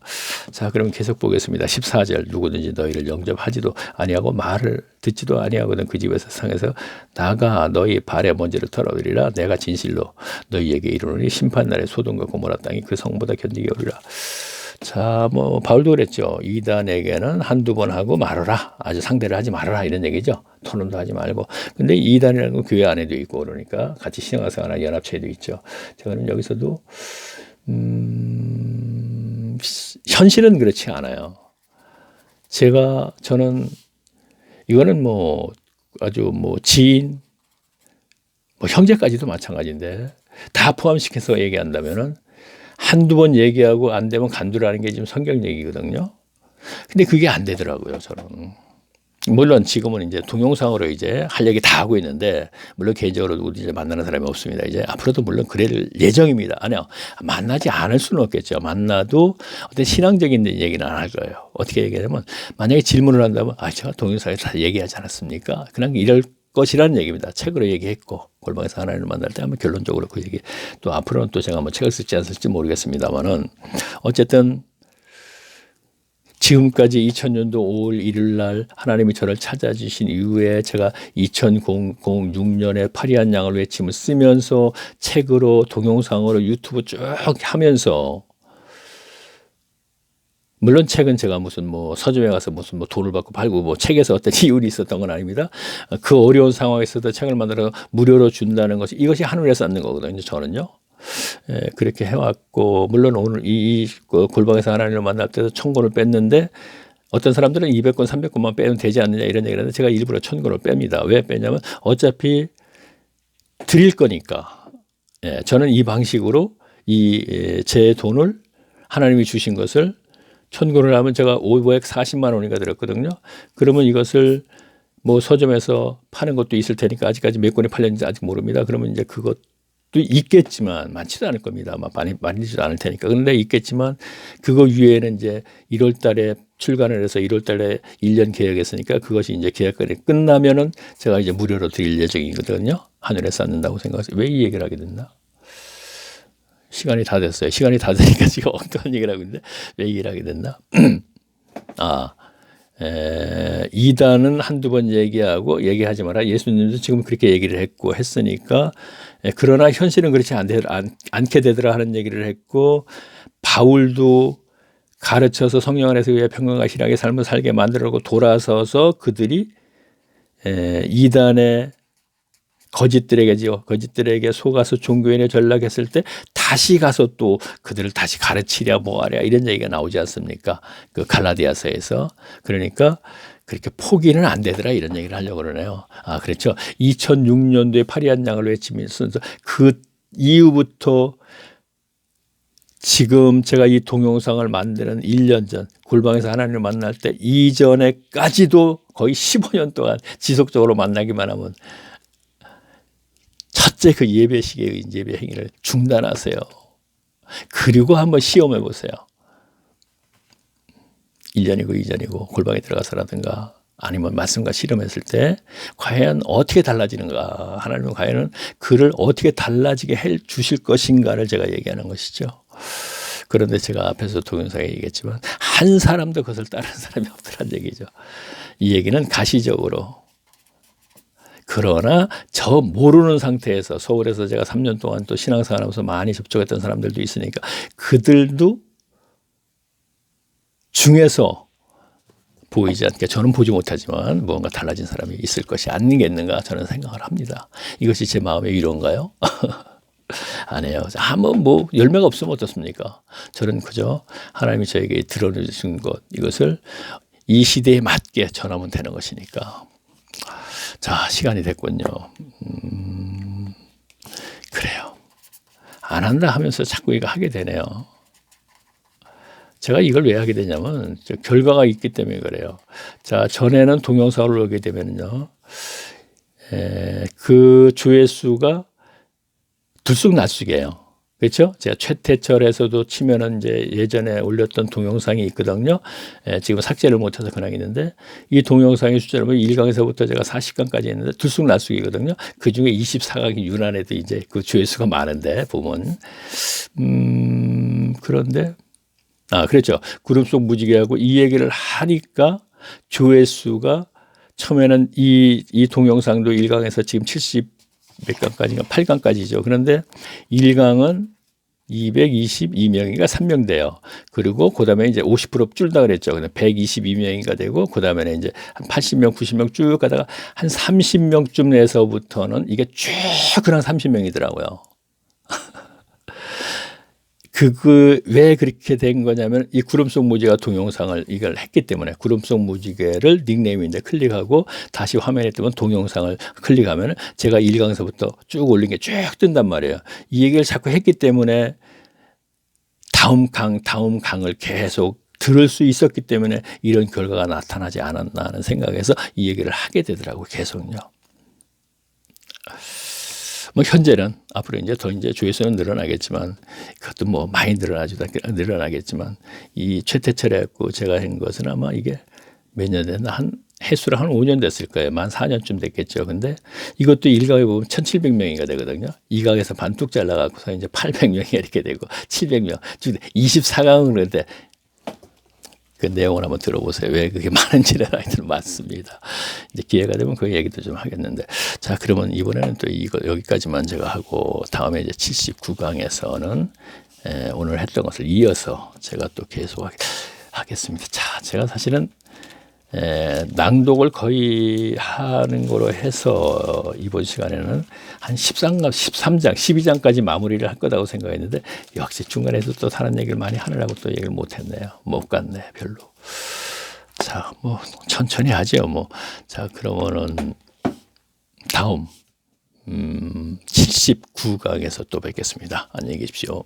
자, 그러면 계속 보겠습니다. 14절 누구든지 너희를 영접하지도 아니하고 말을 듣지도 아니하거든 그 집에서 상에서 나가 너희 발에 먼지를 털어버리라. 내가 진실로 너희에게 이르노니 심판날에 소돔과 고모라 땅이 그 성보다 견디기 어리라. 자, 바울도 그랬죠. 이단에게는 한두 번 하고 말아라. 아주 상대를 하지 말아라. 이런 얘기죠. 토론도 하지 말고. 근데 이단이라는 건 교회 안에도 있고 그러니까 같이 신앙생활 연합체도 있죠. 제가 여기서도, 현실은 그렇지 않아요. 저는 이거는 아주 지인, 형제까지도 마찬가지인데 다 포함시켜서 얘기한다면은 한두 번 얘기하고 안 되면 간두라는 게 지금 성경 얘기거든요. 근데 그게 안 되더라고요, 저는. 물론 지금은 이제 동영상으로 이제 할 얘기 다 하고 있는데, 물론 개인적으로 이제 만나는 사람이 없습니다. 이제 앞으로도 물론 그럴 예정입니다. 아니요. 만나지 않을 수는 없겠죠. 만나도 어떤 신앙적인 얘기는 안 할 거예요. 어떻게 얘기하냐면, 만약에 질문을 한다면, 제가 동영상에서 다 얘기하지 않았습니까? 그냥 이럴 것이라는 얘기입니다. 책으로 얘기했고, 골방에서 하나님을 만날 때 하면 결론적으로 그 얘기, 또 앞으로는 또 제가 뭐 책을 쓸지 안 쓸지 모르겠습니다만은, 어쨌든 지금까지 2000년도 5월 1일 날 하나님이 저를 찾아주신 이후에 제가 2006년에 파리한 양을 외침을 쓰면서 책으로 동영상으로 유튜브 쭉 하면서, 물론 책은 제가 무슨 뭐 서점에 가서 무슨 뭐 돈을 받고 팔고 뭐 책에서 어떤 이율이 있었던 건 아닙니다. 그 어려운 상황에서도 책을 만들어 무료로 준다는 것이, 이것이 하늘에서 얻는 거거든요. 저는요. 그렇게 해왔고, 물론 오늘 그 골방에서 하나님을 만날 때도 1000권을 뺐는데, 어떤 사람들은 200권, 300권만 빼면 되지 않느냐 이런 얘기를 하는데, 제가 일부러 1000권을 뺍니다. 왜 빼냐면 어차피 드릴 거니까. 저는 이 방식으로 제 돈을, 하나님이 주신 것을 1000권을 하면 제가 540만 원인가 들었거든요. 그러면 이것을 뭐 서점에서 파는 것도 있을 테니까, 아직까지 몇 권이 팔렸는지 아직 모릅니다. 그러면 이제 그것 또 있겠지만, 많지도 않을 겁니다. 아마 많이지도 않을 테니까. 그런데 있겠지만, 그거 위에는 이제 1월 달에 출간을 해서 1월 달에 1년 계약했으니까, 그것이 이제 계약이 끝나면은 제가 이제 무료로 드릴 예정이거든요. 하늘에서 얻는다고 생각해서. 왜 이 얘기를 하게 됐나? 시간이 다 됐어요. 시간이 다 되니까 지금 어떤 얘기를 하고 있는데, 왜 이 얘기를 하게 됐나? 이단은 한두 번 얘기하지 마라. 예수님도 지금 그렇게 얘기를 했고 했으니까, 그러나 현실은 그렇지 않게 되더라 하는 얘기를 했고, 바울도 가르쳐서 성령 안에서 의해 평강과 신앙의 삶을 살게 만들려고 돌아서서 그들이 이단의 거짓들에게 속아서 종교인에 전락했을 때 다시 가서 또 그들을 다시 가르치랴 뭐하랴 이런 얘기가 나오지 않습니까? 그 갈라디아서에서. 그러니까 그렇게 포기는 안 되더라 이런 얘기를 하려고 그러네요. 그렇죠. 2006년도에 파리한 양을 외치면서 그 이후부터 지금 제가 이 동영상을 만드는 1년 전, 골방에서 하나님을 만날 때 이전에까지도 거의 15년 동안 지속적으로 만나기만 하면, 첫째 그 예배식의 예배 행위를 중단하세요. 그리고 한번 시험해 보세요. 1년이고 2년이고 골방에 들어가서라든가, 아니면 말씀과 실험했을 때 과연 어떻게 달라지는가, 하나님은 과연 그를 어떻게 달라지게 해 주실 것인가를 제가 얘기하는 것이죠. 그런데 제가 앞에서 동영상에 얘기했지만 한 사람도 그것을 따르는 사람이 없더란 얘기죠. 이 얘기는 가시적으로. 그러나 저 모르는 상태에서, 서울에서 제가 3년 동안 또 신앙생활하면서 많이 접촉했던 사람들도 있으니까, 그들도 중에서 보이지 않게, 저는 보지 못하지만 무언가 달라진 사람이 있을 것이 아니겠는가 저는 생각을 합니다. 이것이 제 마음의 위로인가요? 아니에요. 뭐 열매가 없으면 어떻습니까? 저는 그저 하나님이 저에게 들어주신 것, 이것을 이 시대에 맞게 전하면 되는 것이니까. 자, 시간이 됐군요. 그래요. 안 한다 하면서 자꾸 이거 하게 되네요. 제가 이걸 왜 하게 되냐면, 결과가 있기 때문에 그래요. 자, 전에는 동영상을 오게 되면요, 그 조회수가 들쑥날쑥해요. 그렇죠? 제가 최태철에서도 치면은 이제 예전에 올렸던 동영상이 있거든요. 지금 삭제를 못해서 그냥 있는데, 이 동영상의 숫자를 보면 1강에서부터 제가 40강까지 했는데 들쑥날쑥이거든요. 그 중에 24강이 유난해도 이제 그 조회수가 많은데 보면, 그런데 그렇죠. 구름 속 무지개하고 이 얘기를 하니까 조회수가 처음에는 이 동영상도 1강에서 지금 70 몇 강까지인가 8강까지죠. 그런데 1강은 222명인가 3명 돼요. 그리고 그다음에 이제 50% 줄다 그랬죠. 근데 122명인가 되고, 그다음에 이제 한 80명, 90명 쭉 가다가 한 30명쯤 내서부터는 이게 쭉 그냥 30명이더라고요. 왜 그렇게 된 거냐면, 이 구름 속 무지개 동영상을 이걸 했기 때문에, 구름 속 무지개를 닉네임인데 클릭하고 다시 화면에 뜨면 동영상을 클릭하면 제가 1강에서부터 쭉 올린 게 쭉 뜬단 말이에요. 이 얘기를 자꾸 했기 때문에 다음 강을 계속 들을 수 있었기 때문에 이런 결과가 나타나지 않았나 하는 생각에서 이 얘기를 하게 되더라고요. 계속요. 뭐 현재는 앞으로 이제 더 이제 조회수는 늘어나겠지만 그것도 뭐 많이 늘어나겠지만 이 최태철 해갖고 제가 한 것은 아마 이게 몇 년 됐나 한 해수로 한 5년 됐을 거예요. 만 4년쯤 됐겠죠. 근데 이것도 일각에 보면 1,700명이가 되거든요. 이각에서 반뚝 잘라갖고서 이제 800명이 이렇게 되고 700명. 24강은 그런데 그 내용을 한번 들어보세요. 왜 그게 많은지는 하여튼 맞습니다. 이제 기회가 되면 그 얘기도 좀 하겠는데. 자, 그러면 이번에는 또 이거 여기까지만 제가 하고 다음에 이제 79강에서는 오늘 했던 것을 이어서 제가 또 계속 하겠습니다. 자, 제가 사실은 낭독을 거의 하는 거로 해서 이번 시간에는 한 13장, 12장까지 마무리를 할 거라고 생각했는데 역시 중간에도 또 다른 얘기를 많이 하느라고 또 얘기를 못 했네요. 못 갔네, 별로. 자, 뭐 천천히 하죠, 뭐. 자, 그러면은 다음 79강에서 또 뵙겠습니다. 안녕히 계십시오.